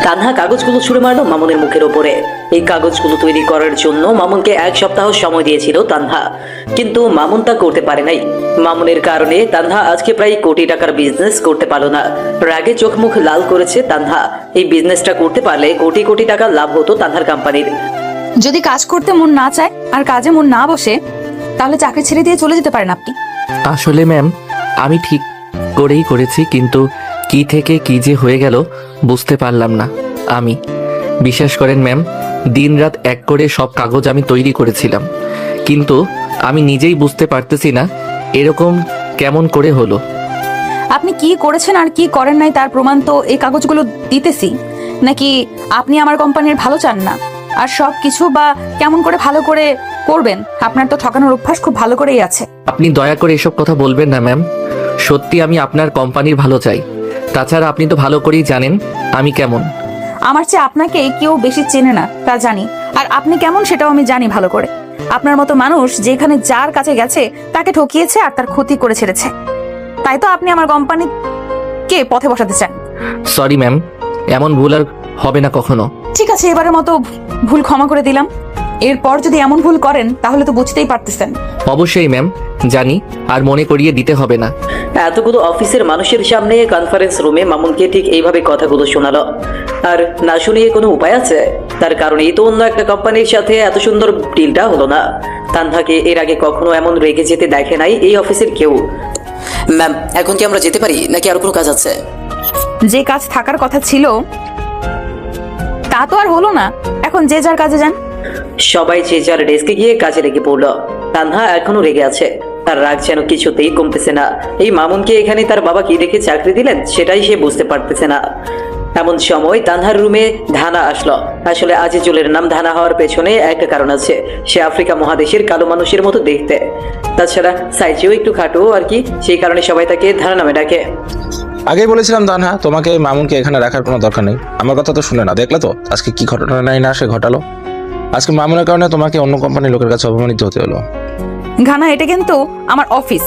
তানহা কাগজগুলো ছুঁড়ে মারলো মামুনের মুখের ওপরে। এই কাগজগুলো তৈরি করার জন্য মামুনকে 1 সপ্তাহ সময় দিয়েছিল তানহা, কিন্তু মামুন তা করতে পারে নাই। মামুনের কারণে তানহা আজকে প্রায় কোটি টাকার বিজনেস করতে পারলো না। রাগে চোখ মুখ লাল করেছে তানহা। এই বিজনেসটা করতে পারলে কোটি কোটি টাকা লাভ হতো তানহার কোম্পানির। যদি কাজ করতে মন না চায় আর কাজে মন না বসে, তাহলে চাকরি ছেড়ে দিয়ে চলে যেতে পারেন আপনি। আসলে ম্যাম, আমি ঠিক করেই করেছি, কিন্তু কি থেকে কি যে হয়ে গেল বুঝতে পারলাম না। আমি বিশ্বাস করেন ম্যাম, দিনরাত এক করে সব কাগজ আমি তৈরি করেছিলাম, কিন্তু আমি নিজেই বুঝতে পারতেছি না এরকম কেমন করে হলো। আপনি কি করেছেন আর কি করেন নাই তার প্রমাণ তো এই কাগজগুলো দিতেছি। নাকি আপনি আমার কোম্পানির ভালো চান না? আর সব কিছু বা কেমন করে ভালো করে করবেন? আপনার তো ঠকানোর অভ্যাস খুব ভালো করেই আছে। আপনি দয়া করে এসব কথা বলবেন না ম্যাম। সত্যি আমি আপনার কোম্পানির ভালো চাই। তাছাড়া আপনি তো ভালো করেই জানেন আমি কেমন। আমার চেয়ে আপনাকে কেউ বেশি চেনে না তা জানি, আর আপনি কেমন সেটাও আমি জানি ভালো করে। আপনার মতো মানুষ যেখানে যার কাছে গেছে তাকে ঠকিয়েছে আর তার ক্ষতি করে ছেড়েছে। তাই তো আপনি আমার কোম্পানিকে পথে বসাতে চান। সরি ম্যাম, এমন ভুল আর হবে না কখনো। ঠিক আছে, এবারের মতো ভুল ক্ষমা করে দিলাম। এরপর যদি এমন ভুল করেন তাহলে তো বুঝতেই পারতেছেন। অবশ্যই ম্যাম, জানি, আর মনে করিয়ে দিতে হবে না। এতগুলো অফিসের মানুষের সামনে কনফারেন্স রুমে মামুনকে ঠিক এইভাবে কথাগুলো শোনালো। আর না শুনিয়ে কোনো উপায় আছে? তার কারণেই তো অন্য একটা কোম্পানির সাথে এত সুন্দর ডিলটা হলো না। তানহাকে এর আগে কখনো এমন রেগে যেতে দেখে নাই এই অফিসের কেউ। ম্যাম, এখন কি আমরা যেতে পারি নাকি আর কোনো কাজ আছে? যে কাজ থাকার কথা ছিল তা তো আর হলো না। এখন যে যার কাজে যান। সবাই যে যার ডেস্কে গিয়ে কাজে লেগে পড়লো। তানহা এখনো রেগে আছে। তার রাগ যেন কিছুতেই কমতেছে না। এই মামুনকে এখানে তার বাবা কি দেখে চাকরি দিলেন সেটাই সে বুঝতে পারতেছে না। এমন সময় তানহার রুমে ধানা আসলো। আসলে আজিজুলের নাম ধানা হওয়ার পেছনে একটা কারণ আছে। সে আফ্রিকা মহাদেশের কালো মানুষের মতো দেখতে, তাছাড়া সাইজেও একটু খাটো আর কি, সেই কারণে সবাই তাকে ধানা নামে ডাকে। আগেই বলেছিলাম তানহা, তোমাকে মামুনকে এখানে রাখার কোনো দরকার নেই। আমার কথা তো শুনে না, দেখলে তো আজকে কি ঘটনা নাই না সে ঘটালো। আজকে মামুনের কারণে তোমাকে অন্য কোম্পানির লোকের কাছে অপমানিত হতে হলো। ঘানা, এটা কিন্তু আমার অফিস,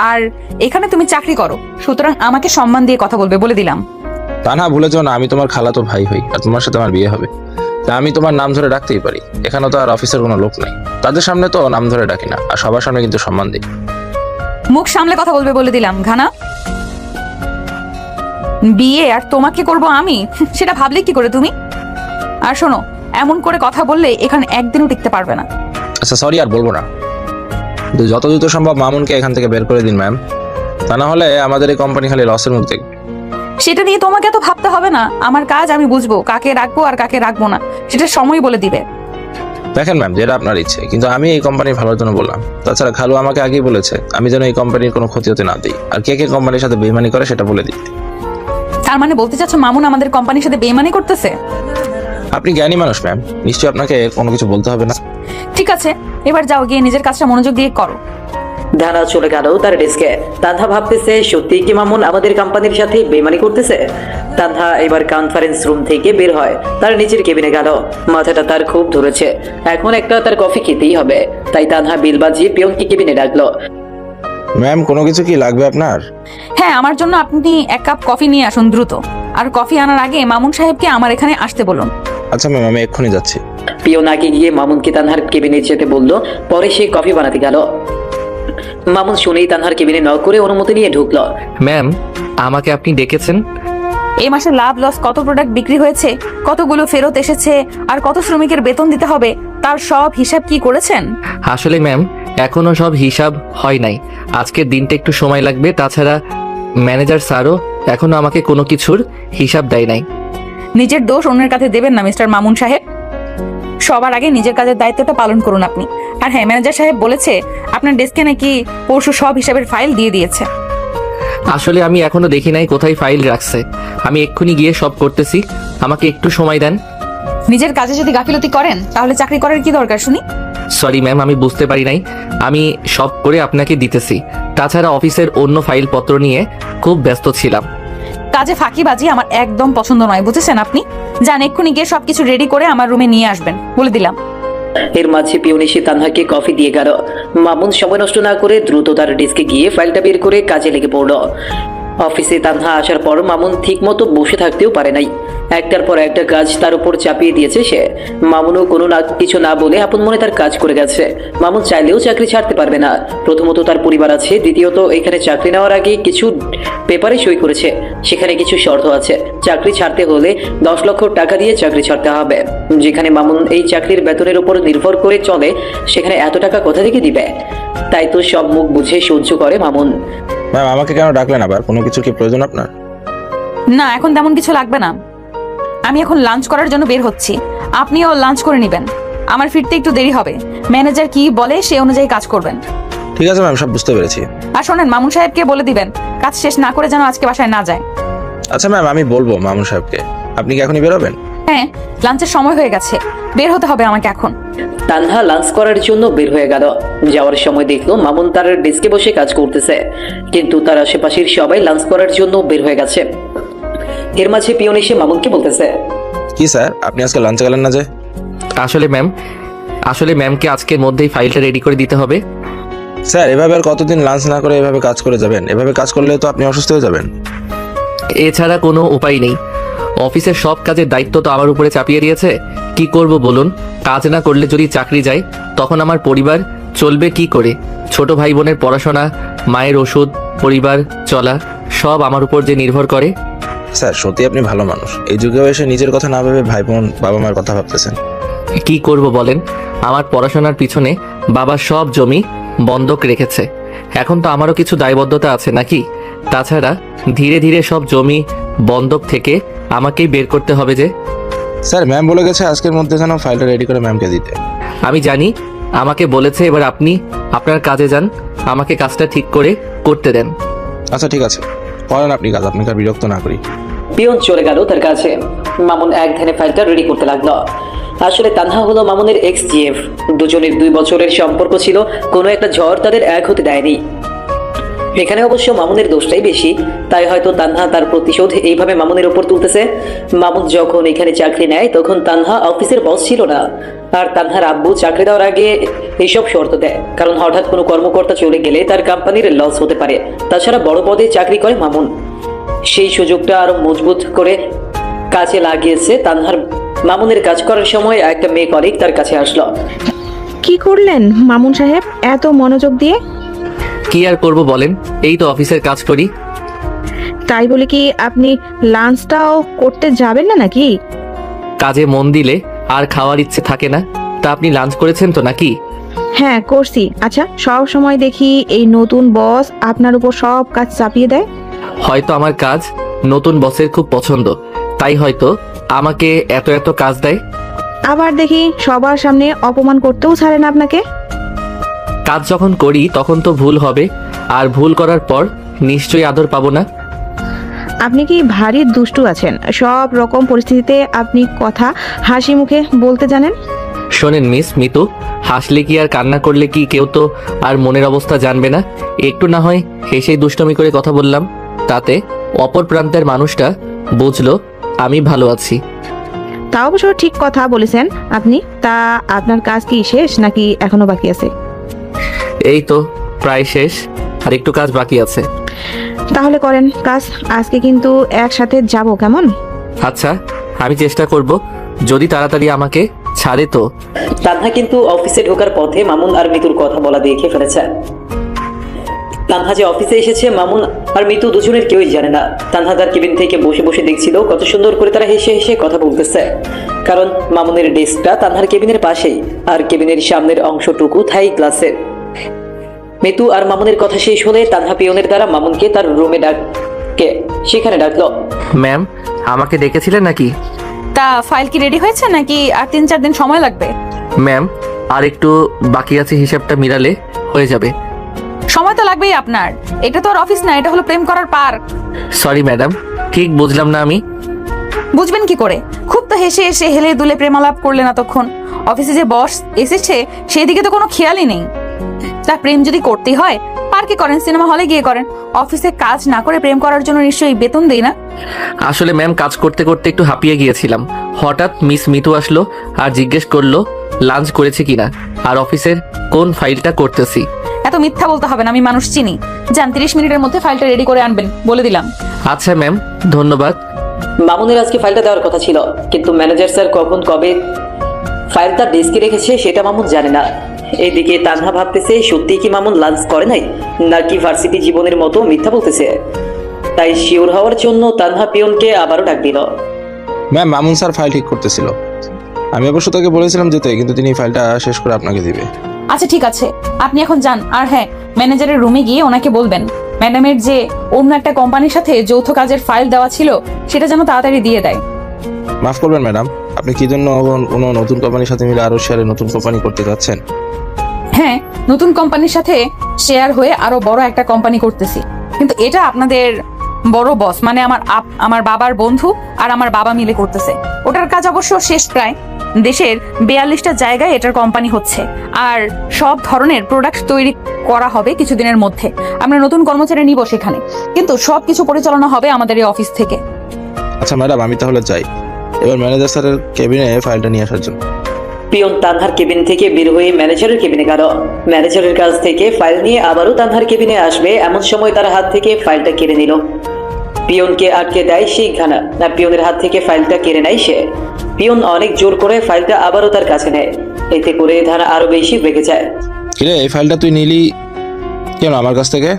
আর এখানে তুমি চাকরি করো, সুতরাং আমাকে সম্মান দিয়ে কথা বলবে, বলে দিলাম। তানহা, ভুলে যাও না আমি তোমার খালাতো ভাই হই, আর তোমার সাথে আমার বিয়ে হবে। তা আমি তোমার নাম ধরে ডাকতেই পারি। এখানে তো আর অফিসের কোনো লোক নাই, তাদের সামনে তো নাম ধরে ডাকি না, আর সবার সামনে কিন্তু সম্মান দিই। মুখ সামলে কথা বলবে, বলে দিলাম। ঘানা, বিয়ে আর তোমাকে করব আমি, সেটা ভাবলে কি করে তুমি? আর শোনো, এমন করে কথা বললে এখানে একদিনও টিকতে পারবে না। আচ্ছা সরি, আর বলবো না। কিন্তু যত দ্রুত সম্ভব মামুনকে এখান থেকে বের করে দিন ম্যাম। তা না হলে আমাদের এই কোম্পানি খালি লসের মুখ দেখবে। সেটা নিয়ে তোমাকে তো ভাবতে হবে না। আমার কাজ আমি বুঝবো, কাকে রাখবো আর কাকে রাখবো না সেটা সময় বলে দিবে। দেখেন ম্যাম, যেটা আপনার ইচ্ছে, কিন্তু আমি এই কোম্পানির ভালোর জন্য বললাম। তাছাড়া খালু আমাকে আগেই বলেছে আমি যেন এই কোম্পানির কোনো ক্ষতি হতে না দিই, আর কে কে কোম্পানির সাথে বেইমানি করে সেটা বলে দিই। তার মানে বলতে চাচ্ছ মামুন আমাদের কোম্পানির সাথে বেইমানি করতেছে? আপনি জ্ঞানী মানুষ ম্যাম, নিশ্চয়ই আপনাকে কোনো কিছু বলতে হবে না। ঠিক আছে, এবার যাও, গিয়ে নিজের কাজটা মনোযোগ দিয়ে করো। ধানা চলে গেল তার ডেস্কে। তানহা ভাবতেছে সত্যি কি মামুন আমাদের কোম্পানির সাথে বেমানি করতেছে। তানহা এবার কনফারেন্স রুম থেকে বের হয়, তার নিচের কেবিনে গেল। মাথাটা তার খুব ধরেছে, এখন একটা তার কফি খেতেই হবে। তাই তানহা বিল বাজিয়ে পিয়নকে কেবিনে ডাকলো। ম্যাম, কোনো কিছু কি লাগবে আপনার? হ্যাঁ, আমার জন্য আপনি 1 কাপ কফি নিয়ে আসুন দ্রুত। আর কফি আনার আগে মামুন সাহেবকে আমার এখানে আসতে বলুন। আচ্ছা ম্যাম, আমি এক্ষুনি যাচ্ছি। পিয়ন আগে গিয়ে মামুনকে তানহার কেবিনে যেতে বললো। পরে সে কফি বানাতে গেল। মামুন শুনেই তানহার কেবিনে নক করে অনুমতি নিয়ে ঢুকলো। ম্যাম, আমাকে আপনি ডেকেছেন? এই মাসে লাভ লস, কত প্রোডাক্ট বিক্রি হয়েছে, কতগুলো ফেরত এসেছে, আর কত শ্রমিকের বেতন দিতে হবে, তার সব হিসাব কি করেছেন? আসলে ম্যাম, এখনো সব হিসাব হয় নাই। আজকের দিনটা একটু সময় লাগবে। তাছাড়া ম্যানেজার স্যারও এখনো আমাকে কোনো কিছুর হিসাব দেয় নাই। নিজের দোষ অন্যের কাছে দেবেন না মিস্টার মামুন সাহেব। সবার আগে নিজের কাজের দায়িত্বটা পালন করুন আপনি। আর হ্যাঁ, ম্যানেজার সাহেব বলেছে আপনার ডেস্কে নাকি পরশু সব হিসাবের ফাইল দিয়ে দিয়েছে। আসলে আমি এখনো দেখি নাই কোথায় ফাইল রাখছে। আমি এক্ষুনি গিয়ে সব করতেছি, আমাকে একটু সময় দেন। নিজের কাজে যদি গাফিলতি করেন তাহলে চাকরি করার কি দরকার শুনি? সরি ম্যাম, আমি বুঝতে পারি নাই। আমি সব করে আপনাকে দিতেছি। তাছাড়া অফিসের অন্য ফাইলপত্র নিয়ে খুব ব্যস্ত ছিলাম। কাজে ফাঁকিবাজি আমার একদম পছন্দ নয়, বুঝেছেন আপনি? যান, এক্ষুনি গিয়ে সবকিছু রেডি করে আমার রুমে নিয়ে আসবেন, বলে দিলাম। এর মাঝে পিয়ন এসে তানহাকে কফি দিয়ে গেল। মামুন সময় নষ্ট না করে দ্রুত তার ডেস্কে গিয়ে ফাইলটা বের করে কাজে লেগে পড়ল। অফিসে তানহা আসার পর মামুন ঠিক মতো বসে থাকতেও পারে নাই। একটার পর একটা কাজ তার উপর চাপিয়ে দিয়েছে সে। মামুনও কোনো কিছু না বলে আপন মনে তার কাজ করে গেছে। মামুন চাইলেও চাকরি ছাড়তে পারবে না। প্রথমত তার পরিবার আছে, দ্বিতীয়ত এখানে চাকরি নেওয়ার আগে কিছু পেপারে সই করেছে, সেখানে কিছু শর্ত আছে। চাকরি ছাড়তে হলে 10 লক্ষ টাকা দিয়ে চাকরি ছাড়তে হবে। যেখানে মামুন এই চাকরির বেতনের উপর নির্ভর করে চলে, সেখানে এত টাকা কোথা থেকে দিবে? তাই তো সব মুখ বুঝে সহ্য করে মামুন। ম্যাম, আমাকে কেন ডাকলেন আবার? কোনো কিছু কি প্রয়োজন আপনার? না, এখন তেমন কিছু লাগবে না। আমি এখন লাঞ্চ করার জন্য বের হচ্ছি, আপনিও লাঞ্চ করে নেবেন। আমার ফিরতে একটু দেরি হবে। ম্যানেজার কি বলে সে অনুযায়ী কাজ করবেন। ঠিক আছে ম্যাম, সব বুঝতে পেরেছি। আর শোনেন, মামুন সাহেবকে বলে দিবেন কাজ শেষ না করে যেন আজকে বাসায় না যায়। আচ্ছা ম্যাম, আমি বলবো মামুন সাহেবকে। আপনি কি এখনই বেরোবেন? হ্যাঁ, লাঞ্চের সময় হয়ে গেছে, বের হতে হবে আমাকে এখন। তানহা লাঞ্চ করার জন্য বের হয়ে গেল। যাওয়ার সময় দেখলো মামুন তার ডেস্কে বসে কাজ করতেছে, কিন্তু তার আশেপাশের সবাই লাঞ্চ করার জন্য বের হয়ে গেছে। এর মাঝে পিয়ন এসে মামুনকে বলতেছে, কি স্যার, আপনি আজকে লাঞ্চে গেলেন না যে? আসলে ম্যামকে আজকের মধ্যেই ফাইলটা রেডি করে দিতে হবে। স্যার, এভাবে আর কতদিন লাঞ্চ না করে এভাবে কাজ করে যাবেন? এভাবে কাজ করলে তো আপনি অসুস্থ হয়ে যাবেন। এছাড়া কোনো উপায় নেই। অফিসের সব কাজের দায়িত্ব তো আমার উপরে চাপিয়ে দিয়েছে। কি করব বলুন? কাজ না করলে যদি চাকরি যায়, তখন আমার পরিবার চলবে কি করে? ছোট ভাই বোনের পড়াশোনা, মায়ের ওষুধ, পরিবার চলা সব আমার উপর যে নির্ভর করে। স্যার, সত্যি আপনি ভালো মানুষ। এই যুগেও এসে নিজের কথা না ভেবে ভাই বোন, বাবা মার কথা ভাবতেছেন। কি করব বলেন? আমার পড়াশোনার পিছনে বাবা সব জমি বন্ধক রেখেছে। এখন তো আমারও কিছু দায়বদ্ধতা আছে নাকি? তাছাড়া ধীরে ধীরে সব জমি বন্ধক থেকে আমাকেই বের করতে হবে যে। স্যার, ম্যাম বলে গেছে আজকের মধ্যে যেন ফাইলটা রেডি করে ম্যামকে দিতে। আমি জানি, আমাকে বলেছে। এবার আপনি আপনার কাজে যান, আমাকে কাজটা ঠিক করে করতে দেন। আচ্ছা ঠিক আছে, করেন আপনি কাজ, আপনাকে আর বিরক্ত না করি। পিয়ন চলে গেল তার কাছে। মামুন এক ধ্যানে ফাইলটা রেডি করতে লাগলো। আসলে তানহা হলো মামুনের এক্স জিএফ। দুজনের 2 বছরের সম্পর্ক ছিল, কোনো একটা ঝড় তাদের এক হতে দেয়নি। এখানে অবশ্য মামুনের দোষটাই বেশি, তাই হয়তো তানহা তার প্রতিশোধ এইভাবে মামুনের উপর তুলতেছে। মামুন যখন এখানে চাকরি নেয় তখন তানহা অফিসের বস ছিল না, আর তানহার আব্বু চাকরি দেওয়ার আগে এইসব শর্ত দেয়, কারণ হঠাৎ কোনো কর্মকর্তা চলে গেলে তার কোম্পানির লস হতে পারে। তাছাড়া বড় পদে চাকরি করে মামুন, সেই সুযোগটা আরো মজবুত করে কাজে লাগিয়েছে তানহার। মামুনের কাজ করার সময় একটা মেয়ে কলিগ তার কাছে আসলো। কি করলেন মামুন সাহেব এত মনোযোগ দিয়ে? কি আর করব বলেন, এই তো অফিসের কাজ করি। তাই বলে কি আপনি লাঞ্চটাও করতে যাবেন না নাকি? কাজে মন দিলে আর খাওয়ার ইচ্ছে থাকে না। তা আপনি লাঞ্চ করেছেন তো নাকি? হ্যাঁ, করছি। আচ্ছা, সব সময় দেখি এই নতুন বস আপনার উপর সব কাজ চাপিয়ে দেয়। হয়তো আমার কাজ নতুন বসের খুব পছন্দ, তাই হয়তো আমাকে এত এত কাজ দেয়। আবার দেখি সবার সামনে অপমান করতেও ছাড়েন আপনাকে। কাজ যখন করি তখন তো ভুল হবে, আর ভুল করার পর নিশ্চয়ই আদর পাবো না। আপনি কি ভারী দুষ্টু আছেন? সব রকম পরিস্থিতিতে আপনি কথা হাসি মুখে বলতে জানেন। শোনেন মিস মিতু, হাসলে কি আর কান্না করলে কি কেউ তো আর মনের অবস্থা জানবে না? একটু না হয় হেসেই দুষ্টমি করে কথা বললাম, তাতে অপর প্রান্তের মানুষটা বুঝলো আমি ভালো আছি। তা অবশ্য ঠিক কথা বলেছেন আপনি। তা আপনার কাজ কি শেষ নাকি এখনো বাকি আছে? এই তো প্রায় শেষ, আর একটু কাজ বাকি আছে। তাহলে করেন কাজ। আজকে কিন্তু একসাথে যাব, কেমন? আচ্ছা, আমি চেষ্টা করব, যদি তাড়াতাড়ি আমাকে ছাড়ে তো। তানহা কিন্তু অফিসে ঢোকার পথে মামুন আর মিতুর কথা বলা দেখে ফেলেছে। তানহা যে অফিসে এসেছে মামুন আর মিতু দুজনের কেউই জানে না। তানহা তার কেবিন থেকে বসে বসে দেখছিল কত সুন্দর করে তারা হেসে হেসে কথা বলতেছে, কারণ মামুনের ডেস্কটা তানহার কেবিনের পাশেই, আর কেবিনের সামনের অংশটুকু থাই ক্লাসে। মিতু আর মামুনের কথা শেষ হলে তানহা পিয়নের দ্বারা মামুনকে তার রুমে সেখানে ডাকলো। ম্যাম, আমাকে ডেকেছিলেন নাকি? তা ফাইল কি রেডি হয়েছে নাকি আর 3-4 দিন সময় লাগবে? ম্যাম, আর একটু বাকি আছে, হিসাবটা মিলালে হয়ে যাবে। সময় তো লাগবেই আপনার, এটা তো আর অফিস না, এটা হলো প্রেম করার পার্ক। সরি ম্যাডাম, ঠিক বুঝলাম না আমি। বুঝবেন কি করে? খুব তো হেসে হেসে হেলে দুলে প্রেমালাপ করলেন এতক্ষণ। অফিসে যে বস এসেছে সেদিকে তো কোনো খেয়ালই নেই। তা প্রেম যদি করতেই হয় পার্কে করেন, সিনেমা হলে গিয়ে করেন। অফিসে কাজ না করে প্রেম করার জন্য নিশ্চয়ই বেতন দেই না। আসলে ম্যাম, কাজ করতে করতে একটু হাঁপিয়ে গিয়েছিলাম। হঠাৎ মিস মিতু আসলো আর জিজ্ঞেস করলো লাঞ্চ করেছি কিনা আর অফিসের কোন ফাইলটা করতেছি। এত মিথ্যা বলতে হবে না, আমি মানুষ চিনি। যান, 30 মিনিটের মধ্যে ফাইলটা রেডি করে আনবেন, বলে দিলাম। আচ্ছা ম্যাম, ধন্যবাদ। মামুনের আজকে ফাইলটা দেওয়ার কথা ছিল, কিন্তু ম্যানেজার স্যার কখন কবে ফাইল তার ডেস্কে রেখেছে সেটা মামুন জানে না। এইদিকে তানহা ভাবতেছে সত্যি কি মামুন লাঞ্চ করে নাই, নাকি ভার্সিটি জীবনের মতো মিথ্যা বলতেছে। তাই শিওর হওয়ার জন্য তানহা পিয়নকে আবারও ডাক দিল। ম্যাম, মামুন স্যার ফাইল ঠিক করতেছিল। আমি অবশ্য তাকে বলেছিলাম যেতে, কিন্তু তিনি ফাইলটা শেষ করে আপনাকে দিবে। আচ্ছা ঠিক আছে, আপনি এখন যান। আর হ্যাঁ, ম্যানেজারের রুমে গিয়ে ওনাকে বলবেন ম্যাডামের যে অন্য একটা কোম্পানির সাথে যৌথ কাজের ফাইল দেওয়া ছিল সেটা যেন তাড়াতাড়ি দিয়ে দেয়। মাফ করবেন ম্যাডাম, আপনি কি জন্য কোনো নতুন কোম্পানির সাথে মিলে আরো শেয়ারে নতুন কোম্পানি করতে যাচ্ছেন? হ্যাঁ, নতুন কোম্পানির সাথে শেয়ার হয়ে আরো বড় একটা কোম্পানি করতেছি, কিন্তু এটা আপনাদের বড় বস মানে আমার বাবার বন্ধু আর আমার বাবা মিলে করতেছে। ওটার কাজ অবশ্য শেষ প্রায়। দেশের 42টা জায়গায় এটার কোম্পানি হচ্ছে, আর সব ধরনের প্রোডাক্ট তৈরি করা হবে কিছুদিনের মধ্যে। আমরা নতুন কর্মচারী নিব সেখানে, কিন্তু সবকিছু পরিচালনা হবে আমাদের এই অফিস থেকে। আচ্ছা ম্যাডাম, আমি তাহলে যাই। এবার ম্যানেজার স্যারের কেবিনে ফাইলটা নিয়ে আসার জন্য। পিয়ন তানহার কেবিন থেকে বের হয়ে ম্যানেজারের কেবিনে গেল। ম্যানেজারের কাছ থেকে ফাইল নিয়ে আবারও তানহার কেবিনে আসবে এমন সময় তার হাত থেকে ফাইলটা কেড়ে নিল। পিয়নকে আটকে দেয় সেই ঘানা, না পিয়নের হাত থেকে ফাইলটা কেড়ে নেয় সে। পিয়ন অনেক জোর করে ফাইলটা আবারও তার কাছে নেয়। এতে করে ধারা আরো বেশি রেগে যায়। কিরে, এই ফাইলটা তুই নিলি কেন আমার কাছ থেকে?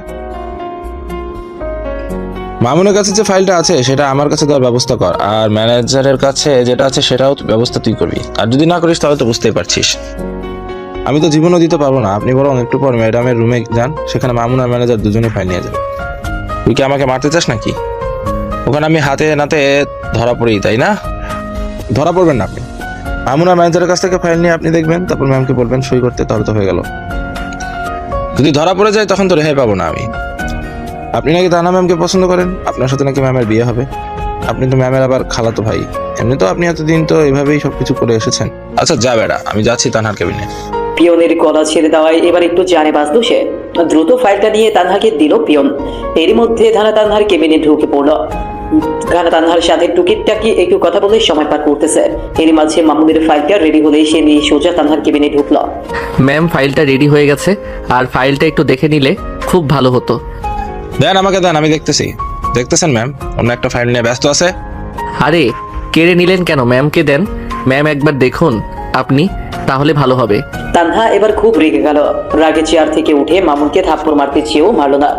মামুনের কাছে যে ফাইলটা আছে সেটা আমার কাছে দেওয়ার ব্যবস্থা কর, আর ম্যানেজারের কাছে যেটা আছে সেটাও ব্যবস্থা তুই করবি। আর যদি না করিস তাহলে তো বুঝতেই পারছিস আমি তো জীবনও দিতে পারবো না। আপনি বরং একটু পর ম্যাডামের রুমে যান, সেখানে মামুন আর ম্যানেজার দুজনে ফাইল নিয়ে যান। তুই কি আমাকে মারতে চাস নাকি? ওখানে আমি হাতে নাতে ধরা পড়ি, তাই না? ধরা পড়বেন না আপনি। মামুন আর ম্যানেজারের কাছ থেকে ফাইল নিয়ে আপনি দেখবেন, তারপর ম্যামকে বলবেন সই করতে, তাহলে তো হয়ে গেল। যদি ধরা পড়ে যায় তখন তো রেহাই পাবো না আমি। আপনি নাকি তানা ম্যামকে পছন্দ করেন, আপনার সাথে নাকি ম্যামের বিয়ে হবে। আপনি তো ম্যামের আবার খালাতো ভাই। এমনি তো আপনি এতদিন তো এভাবেই সবকিছু করে এসেছেন। আচ্ছা যা বেড়া, আমি যাচ্ছি তানহার কেবিনে। পিয়নের গলা ছেড়ে দেওয়ায় এবার একটু জানে বাঁচলো সে। দ্রুত ফাইলটা নিয়ে তানহাকে দিল পিয়ন। এরই মধ্যে ধানা তানহার কেবিনে ঢুকে পড়লো। ঘানা তানহার সাথে টুকিটাকি একটু কথা বলে সময় পার করতেছে। এরই মাঝে মামুনের ফাইলটা রেডি হলে সে নিয়ে সোজা তানহার কেবিনে ঢুকলো। ম্যাম, ফাইলটা রেডি হয়ে গেছে, আর ফাইলটা একটু দেখে নিলে খুব ভালো হতো। দেন আমাকে দেন, আমি দেখতেছি। দেখতেছেন ম্যাম অন্য একটা ফাইল নিয়ে ব্যস্ত আছে। আরে কেড়ে নিলেন কেন? ম্যামকে দেন, ম্যাম একবার দেখুন আপনি, তাহলে ভালো হবে। তানহা এবার খুব রেগে গেল। রাগে চেয়ার থেকে উঠে মামুনকে থাপ্পড় মারতে চেয়েও মারলো না।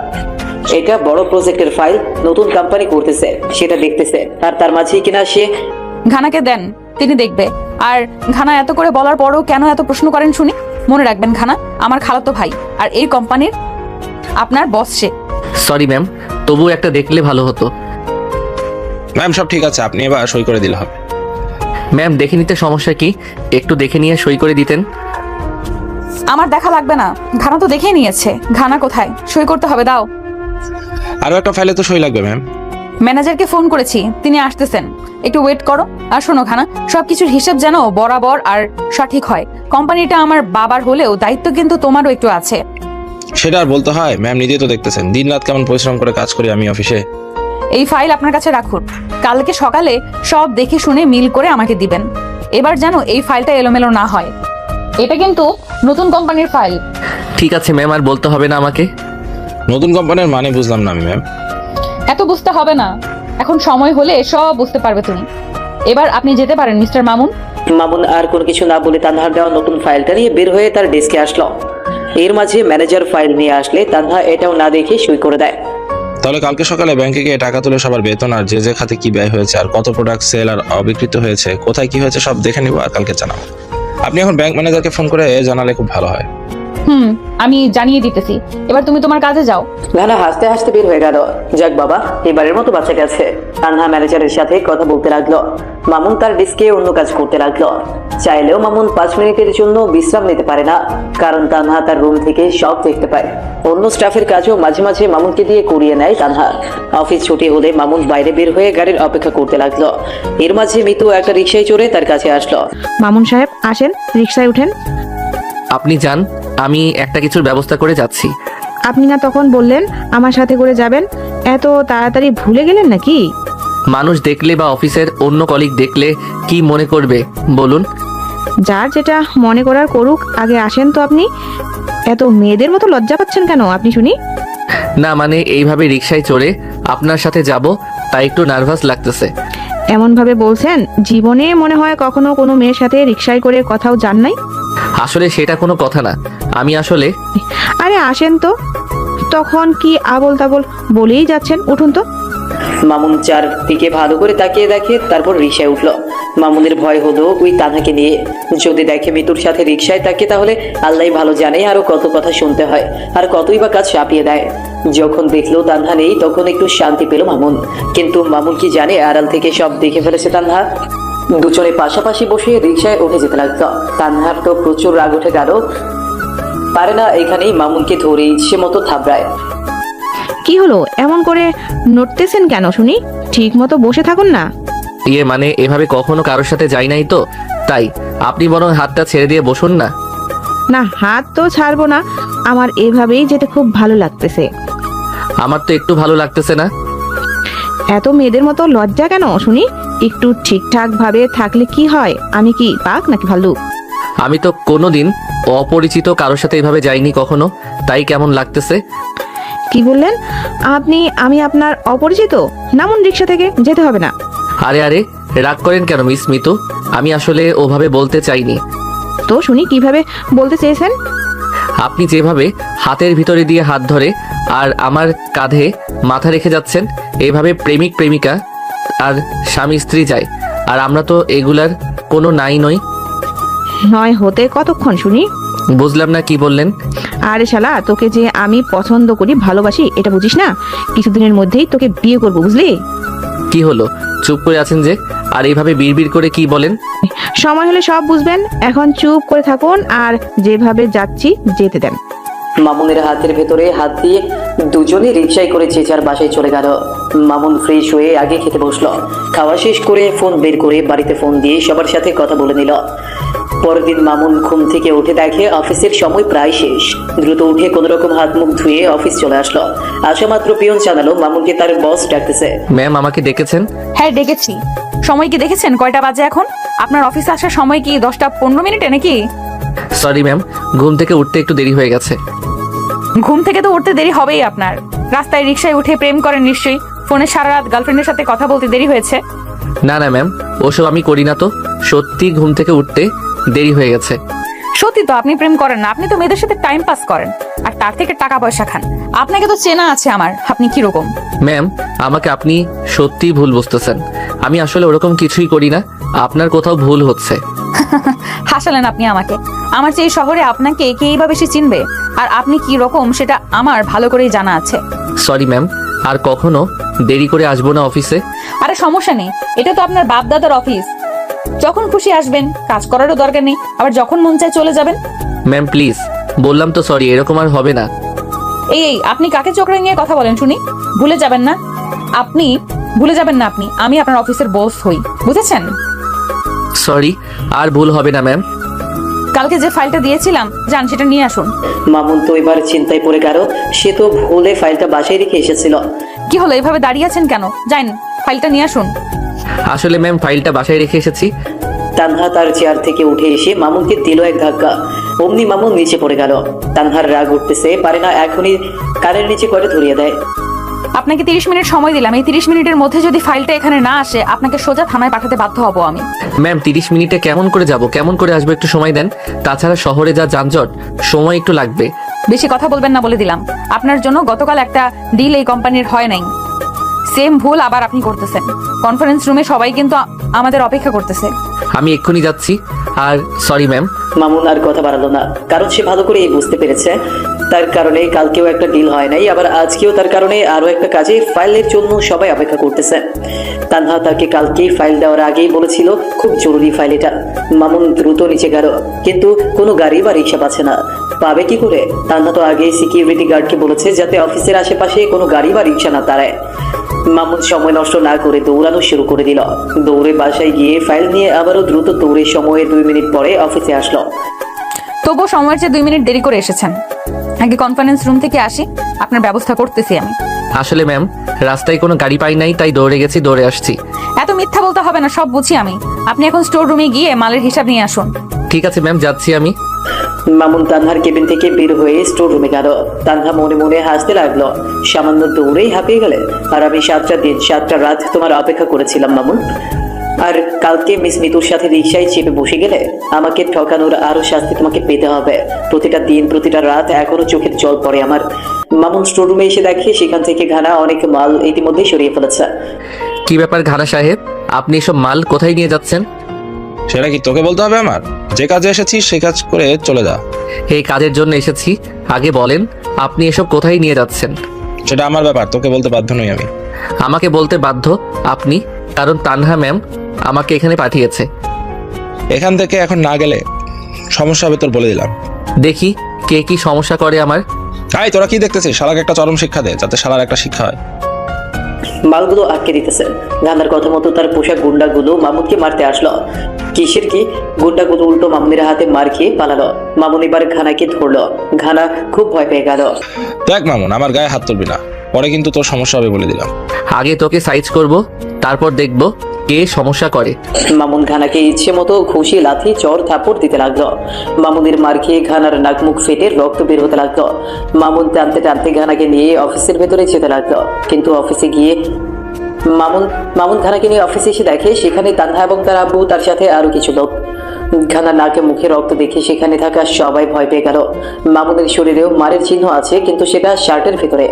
এটা বড় প্রজেক্টের ফাইল, নতুন কোম্পানি করতেছে, সেটা দেখতেছে, আর তার মাঝেই কিনা সে। ঘানাকে দেন, তিনি দেখবে। আর ঘানা এত করে বলার পরও কেন এত প্রশ্ন করেন শুনি? মনে রাখবেন, ঘানা আমার খালাতো ভাই, আর এই কোম্পানির আপনার বস সে। সরি ম্যাম, তবু একটা দেখলে ভালো হতো। ম্যাম সব ঠিক আছে, আপনি এবার সই করে দিলে হবে। ম্যাম, দেখে নিতে সমস্যা কি? একটু দেখে নিয়ে সই করে দিতেন। আমার দেখা লাগবে না, ঘানা তো দেখে নিয়েছে। ঘানা কোথায়? সই করতে হবে, দাও। আরো একটা ফাইলে তো সই লাগবে ম্যাম। ম্যানেজারকে ফোন করেছি, তিনি আসতেছেন, একটু ওয়েট করো। আর শোনো ঘানা, সবকিছুর হিসেব যেন বরাবর আর সঠিক হয়। কোম্পানিটা আমার বাবার হলেও দায়িত্ব কিন্তু তোমারও একটু আছে। সেটা আর বলতে হয়? ম্যাম নিজেই তো দেখতেছেন দিন রাত কেমন পরিশ্রম করে কাজ করি আমি অফিসে। এই ফাইল আপনার কাছে রাখুন, কালকে সকালে সব দেখে শুনে মিল করে আমাকে দিবেন। এবার যেন এই ফাইলটা এলোমেলো না হয়। এটা কিন্তু নতুন কোম্পানির ফাইল। ঠিক আছে ম্যাম, আর বলতে হবে না আমাকে। নতুন কোম্পানির মানে বুঝলাম না আমি ম্যাম। এত বুঝতে হবে না, এখন সময় হলে সব বুঝতে পারবে তুমি। এবার আপনি যেতে পারেন মিস্টার মামুন। মামুন আর কোনো কিছু না বলে তানহার দেওয়া নতুন ফাইলটা নিয়ে বের হয়ে তার ডেস্কে আসলো। এর মাঝে ম্যানেজার ফাইল নিয়ে আসলে তানহা এটাও না দেখে সই করে দেয়। তাহলে কালকে সকালে ব্যাংকে গিয়ে টাকা তুলে সবার বেতন আর যে যে খাতে কি ব্যয় হয়েছে আর কত প্রোডাক্ট সেল আর অবিকৃত হয়েছে, কোথায় কি হয়েছে সব দেখে নিব আর কালকে জানাবো। আপনি এখন ব্যাংক ম্যানেজারকে ফোন করে জানালে খুব ভালো হয়। আমি জানিয়ে দিতেছি, এবার তুমি তোমার কাজে যাও। ঘানা হাসতে হাসতে বের হয়ে গেল। যাক বাবা, এবারের মতো বাঁচা গেছে। তানহা ম্যানেজারের সাথে কথা বলতে লাগলো। মামুন তার ডেস্কে অন্য কাজ করতে লাগলো। চাইলেও মামুন 5 মিনিটের জন্য বিশ্রাম নিতে পারে না, কারণ তানহা তার রুম থেকে সব দেখতে পায়। অন্য স্টাফের কাজও মাঝে মাঝে মামুনকে দিয়ে করিয়ে নেয় তানহা। অফিস ছুটি হলে মামুন বাইরে বের হয়ে গাড়ির অপেক্ষা করতে লাগলো। এর মাঝে মিতু একটা রিক্সায় চড়ে তার কাছে আসলো। মামুন সাহেব আসেন, রিকশায় উঠেন। আপনি যান, আমি একটা কিছুর ব্যবস্থা করে যাচ্ছি। আপনি না তখন বললেন আমার সাথে করে যাবেন, এত তাড়াতাড়ি ভুলে গেলেন নাকি? মানুষ দেখলে বা অফিসের অন্য কলিগ দেখলে কি মনে করবে বলুন? যার যেটা মনে করার করুক, আগে আসেন তো আপনি। এত মেয়েদের মতো লজ্জা পাচ্ছেন কেন আপনি শুনি? না মানে এইভাবে রিক্সায় চড়ে আপনার সাথে যাব তাই একটু নার্ভাস লাগতেছে। এমন ভাবে বলছেন, জীবনে মনে হয় কখনো কোনো মেয়ের সাথে রিক্সায় করে কোথাও যান নাই। আসলে সেটা কোনো কথা না, আমি আসলে আরে আসেন তো, তখন কি আবল তাবল বলেই যাচ্ছেন, উঠুন তো। মামুন চারদিকে ভালো করে তাকিয়ে দেখে, তারপর রিকশায় উঠলো। মামুনের ভয় হলো ওই তানহাকে নিয়ে, যদি দেখে মিতুর সাথে রিকশায় থাকে তাহলে আল্লাহ ভালো জানে আরো কত কথা শুনতে হয়, আর কতই বা কাজ চাপিয়ে দেয়। যখন দেখলো তানহা নেই তখন একটু শান্তি পেল মামুন, কিন্তু মামুন কি জানে আড়াল থেকে সব দেখে ফেলেছে তানহা। দুজনে পাশাপাশি বসে রিকশায় উঠে যেতে লাগলো। তানহার তো প্রচুর রাগ উঠে গেল, পারে না এখানেই মামুনকে ধরে ইচ্ছে মতো থাবড়ায়। কি হলো, এমন করে নড়তেছেন কেন শুনি? ঠিক মতো বসে থাকুন না। ইয়ে মানে এভাবে কখনো কারোর সাথে যাই নাই তো, তাই আপনি বরং হাতটা ছেড়ে দিয়ে বসুন না। না, হাত তো ছাড়বো না, আমার এভাবেই যেতে খুব ভালো লাগতেছে। আমার তো একটু ভালো লাগতেছে না। এত মেয়েদের মতো লজ্জা কেন শুনি? একটু ঠিকঠাক ভাবে থাকলে কি হয়? আমি কি বাঘ নাকি ভাল্লুক? আমি তো কোনোদিন অপরিচিত কারোর সাথে এভাবে যাইনি কখনো, তাই কেমন লাগতেছে। কি বললেন আপনি? আমি আপনার অপরিচিত? নামুন রিক্সা থেকে, যেতে হবে না। আরে আরে রাগ করেন কেন মিস মিতু, আমি আসলে ওভাবে বলতে চাইনি। তো শুনি কিভাবে বলতে চেয়েছেন? আপনি যেভাবে হাতের ভিতরে দিয়ে হাত ধরে আর আমার কাঁধে মাথা রেখে যাচ্ছেন, এইভাবে প্রেমিক প্রেমিকা আর স্বামী স্ত্রী যায়, আর আমরা তো এগুলার কোনো নাই নই। নয় হতে কতক্ষণ শুনি? বুঝলাম না কি বললেন। আরে শালা, তোকে যে আমি পছন্দ করি, ভালোবাসি, এটা বুঝিস না? কিছুদিনের মধ্যেই তোকে বিয়ে করবো, বুঝলি? কি হলো, চুপ করে আছেন যে? আর এইভাবে বিড়বিড় করে কি বলেন? সময় হলে সব বুঝবেন, এখন চুপ করে থাকুন আর যেভাবে যাচ্ছি যেতে দেন। মামুনের হাতের ভেতরে হাত দিয়ে দুজনে রিকশায় করে যে যার বাসায় চলে গেল। মামুন ফ্রেশ হয়ে আগে খেতে বসলো। খাওয়া শেষ করে ফোন বের করে বাড়িতে ফোন দিয়ে সবার সাথে কথা বলে নিল। পরের দিন মামুন ঘুম থেকে উঠে দেখে অফিসের সময় প্রায় শেষ। দ্রুত উঠে কোনো রকম হাত মুখ ধুয়ে অফিস চলে আসলো। আসা মাত্র পিয়ন জানালো মামুনকে তার বস ডাকতেছে। ম্যাম আমাকে ডেকেছেন? হ্যাঁ ডেকেছি। সময় কি দেখেছেন কয়টা বাজে এখন? আপনার অফিসে আসার সময় কি 10টা 15 মিনিটে নাকি? সরি ম্যাম, ঘুম থেকে উঠতে একটু দেরি হয়ে গেছে। ঘুম থেকে তো উঠতে দেরি হবেই আপনার। রাস্তায় রিকশায় উঠে প্রেম করেন নিশ্চয়ই, ফোনে সারা রাত গার্লফ্রেন্ডের সাথে কথা বলতে দেরি হয়েছে। না না ম্যাম, ওসব আমি করি না তো, সত্যি ঘুম থেকে উঠতে দেরি হয়ে গেছে। সত্যি তো আপনি প্রেম করেন না, আপনি তো মেয়েদের সাথে টাইম পাস করেন আর তার থেকে টাকা পয়সা খান। আপনাকে তো চেনা আছে আমার, আপনি কিরকম। ম্যাম আমাকে আপনি সত্যিই ভুল বুঝতেছেন, আমি আসলে ওরকম কিছুই করি না, আপনার কোথাও ভুল হচ্ছে। হাসালেন আপনি আমাকে। আমার চেয়ে এই শহরে আপনাকে কেই বা বেশি চিনবে, আর আপনি কি রকম সেটা আমার ভালো করেই জানা আছে। সরি ম্যাম, আর কখনো দেরি করে আসবো না অফিসে। আরে সমস্যা নেই, এটা তো আপনার বাপ দাদার অফিস, যখন খুশি আসবেন, কাজ করারও দরকার নেই, আবার যখন মন চায় চলে যাবেন। ম্যাম প্লিজ, বললাম তো সরি, এরকম আর হবে না। এই আপনি কাকে চোখ রাঙিয়ে কথা বলেন শুনি? ভুলে যাবেন না আপনি, ভুলে যাবেন না আপনি আমি আপনার অফিসের বস হই, বুঝেছেন? সরি, আর ভুল হবে না ম্যাম। কালকে যে ফাইলটা দিয়েছিলাম, যান সেটা নিয়ে আসুন। মামুন তো এবার চিন্তায় পড়ে গেল, সে তো ভুলে ফাইলটা বাসায় রেখে এসেছিল। কি হলো, এভাবে দাঁড়িয়ে আছেন কেন? যান ফাইলটা নিয়ে আসুন। আসলে ম্যাম ফাইলটা বাসায় রেখে এসেছি। তানহা তার চেয়ার থেকে উঠে এসে মামুনকে দিল এক ধাক্কা। অমনি মামুন নিচে পড়ে গেল। তানহার রাগ উঠতেছে, পারে না এখনই কানের নিচে কয়টা ধরিয়ে দেয়। আপনাকে 30 মিনিট সময় দিলাম, এই 30 মিনিটের মধ্যে যদি ফাইলটা এখানে না আসে, আপনাকে সোজা থানায় পাঠাতে বাধ্য হব আমি। ম্যাম 30 মিনিটে কেমন করে যাব, কেমন করে আসবো, একটু সময় দেন। তাছাড়া শহরে যা যানজট, সময় একটু লাগবে। বেশি কথা বলবেন না বলে দিলাম। আপনার জন্য গতকাল একটা ডিল এই কোম্পানির হয় নাই, সেম ভুল আবার আপনি করতেছেন। কনফারেন্স রুমে সবাই কিন্তু আমাদের অপেক্ষা করতেছে। আমি এক্ষুনি যাচ্ছি। আর সরি ম্যাম। মামুন আর কথা বাড়ালো না, কারণ সে ভালো করে বুঝতে পেরেছে তার কারণে কালকেও একটা ডিল হয় নাই, আবার আজকেও তার কারণে আরো একটা কাজে ফাইলের জন্য সবাই অপেক্ষা করতেছে। তানহা তাকে কালকেই ফাইল দেওয়ার আগেই বলেছিল খুব জরুরি ফাইল এটা। মামুন দ্রুত নিচে গেল, কিন্তু কোনো গাড়ি বা রিক্সা পাচ্ছে না। পাবে কি করে? তানহা তো আগেই সিকিউরিটি গার্ডকে বলেছে যাতে অফিসের আশেপাশে কোনো গাড়ি বা রিক্সা না দাঁড়ায়। মামুন সময় নষ্ট না করে দৌড়ানো শুরু করে দিল। দৌড়ে বাসায় গিয়ে ফাইল নিয়ে আবারও দ্রুত দৌড়ে সময়ে 2 মিনিট পরে অফিসে আসলো। তবুও সময়ের চেয়ে 2 মিনিট দেরি করে এসেছেন। আগে কনফারেন্স রুম থেকে আসি, আপনার ব্যবস্থা করতেছি আমি। আসলে ম্যাম রাস্তায় কোনো গাড়ি পাই নাই, তাই দৌড়ে গেছি, দৌড়ে আসছি। এত মিথ্যা বলতে হবে না, সব বুঝি আমি। আপনি এখন স্টোর রুমে গিয়ে মালের হিসাব নিয়ে আসুন। ঠিক আছে ম্যাম, যাচ্ছি আমি। মামুন তানহার কেবিন থেকে বের হয়ে স্টোর রুমে গেল। তানহা মনে মনে হাসতে লাগলো। সামান্য দৌড়েই হাঁপিয়ে গেলে। আর আমি 7টা দিন 7টা রাত তোমার অপেক্ষা করেছিলাম মামুন। আর কালকে মিস মিতুর সাথে রিক্সায় চেপে বসে গেলে আমাকে ঠকানোর আরো শাস্তি তোমাকে পেতে হবে। প্রতিটা দিন প্রতিটা রাত এখনো চোখের জল পড়ে আমার। মামুন স্টোর রুমে এসে দেখে সেখান থেকে ঘানা অনেক মাল ইতিমধ্যেই সরিয়ে ফেলেছে। কি ব্যাপার ঘানা সাহেব, আপনি এসব মাল কোথায় নিয়ে যাচ্ছেন? সেটা কি তোকে বলতে হবে আমার? যে কাজে এসেছিস সেই কাজ করে চলে যা। এই কাজের জন্য এসেছি, আগে বলেন আপনি এসব কোথায় নিয়ে যাচ্ছেন? সেটা আমার ব্যাপার, তোকে বলতে বাধ্য নই আমি। আমাকে বলতে বাধ্য আপনি, কারণ তানহা ম্যাম আমাকে এখানে পাঠিয়েছে। এখান থেকে এখন না গেলে সমস্যা হবে তোর, বলে দিলাম। দেখি কে কি সমস্যা করে আমার। তাই তোরা কি দেখতেছিস? শালাকে একটা চরম শিক্ষা দে, যাতে শালার একটা শিক্ষা হয়। মালগুলো আটকে দিতেছে। গান্ধার কথা মতো তার পোশাক গুন্ডাগুলো মামুনকে মারতে আসলো। কিসের কি গুন্ডাগুলো উল্টো মামুনের হাতে মার খেয়ে পালালো। মামুন এবার ঘানাকে ধরলো। ঘানা খুব ভয় পেয়ে গেল। দেখ মামুন, আমার গায়ে হাত তুলবি না, পরে কিন্তু তোর সমস্যা হবে বলে দিলাম। আগে তোকে সাইজ করব, তারপর দেখব কে সমস্যা করে। মামুন ঘানাকে ইচ্ছে মতো ঘুষি লাথি চর থাপড় দিতে লাগলো। মামুনের মার খেয়ে ঘানার নাক মুখ ফেটে রক্ত বের হতে লাগলো। মামুন টানতে টানতে ঘানাকে নিয়ে অফিসের ভেতরে যেতে লাগলো। কিন্তু অফিসে গিয়ে মামুন ঘানাকে নিয়ে অফিসে এসে দেখে সেখানে তানহা এবং তার আব্বু, তার সাথে আরো কিছু লোক। ঘানার নাকে মুখে রক্ত দেখে সেখানে থাকা সবাই ভয় পেয়ে গেল। মামুনের শরীরেও মারের চিহ্ন আছে, কিন্তু সেটা শার্টের ভেতরে।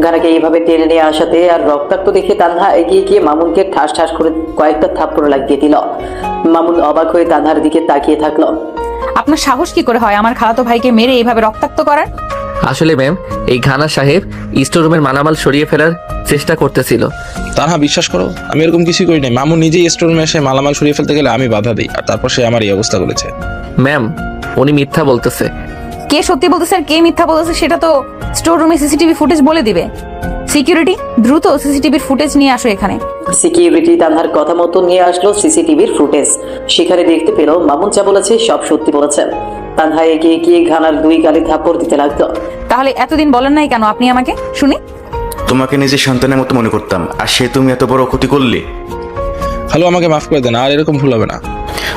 ঘানাকে এইভাবে টেনে নিয়ে আসাতে আর রক্তাক্ত দেখে তানহা এগিয়ে গিয়ে মামুনকে ঠাস ঠাস করে কয়েকটা থাপ্পড় লাগিয়ে দিল। মামুন অবাক হয়ে তানহার দিকে তাকিয়ে থাকলো। আপনার সাহস কি করে হয় আমার খালাতো ভাইকে মেরে এইভাবে রক্তাক্ত করার? আসলে ম্যাম, এই ঘানা সাহেব স্টোর রুমের মালামাল সরিয়ে ফেলার চেষ্টা করতেছিল। তানহা বিশ্বাস করো, আমি এরকম কিছুই করি নাই। মামুন নিজেই স্টোর রুমে এসে মালামাল সরিয়ে ফেলতে গেলে আমি বাধা দিই, আর তারপর সে আমার এই অবস্থা করেছে। ম্যাম, উনি মিথ্যা বলতেছে। কে সত্যি বলতেছে আর কে মিথ্যা বলতেছে সেটা তো স্টোর রুমে সিসিটিভি ফুটেজ বলে দিবে। সিকিউরিটি, দ্রুত সিসিটিভির ফুটেজ নিয়ে আসো এখানে। সিকিউরিটি তানহার কথা মতো নিয়ে আসলো সিসিটিভির ফুটেজ। সেখানে দেখতে পেল মামুন যা বলেছে সব সত্যি বলেছে। তানহা এগিয়ে গিয়ে ঘানার 2 গালে থাপ্পড় দিতে লাগলো। তাহলে এতদিন বলেন নাই কেন আপনি আমাকে? শুনি। তোমাকে নিজের সন্তানের মতো মনে করতাম, আর সে তুমি এত বড় ক্ষতি করলে। হ্যালো, আমাকে মাফ করে দেন, আর এরকম ভুল হবে না।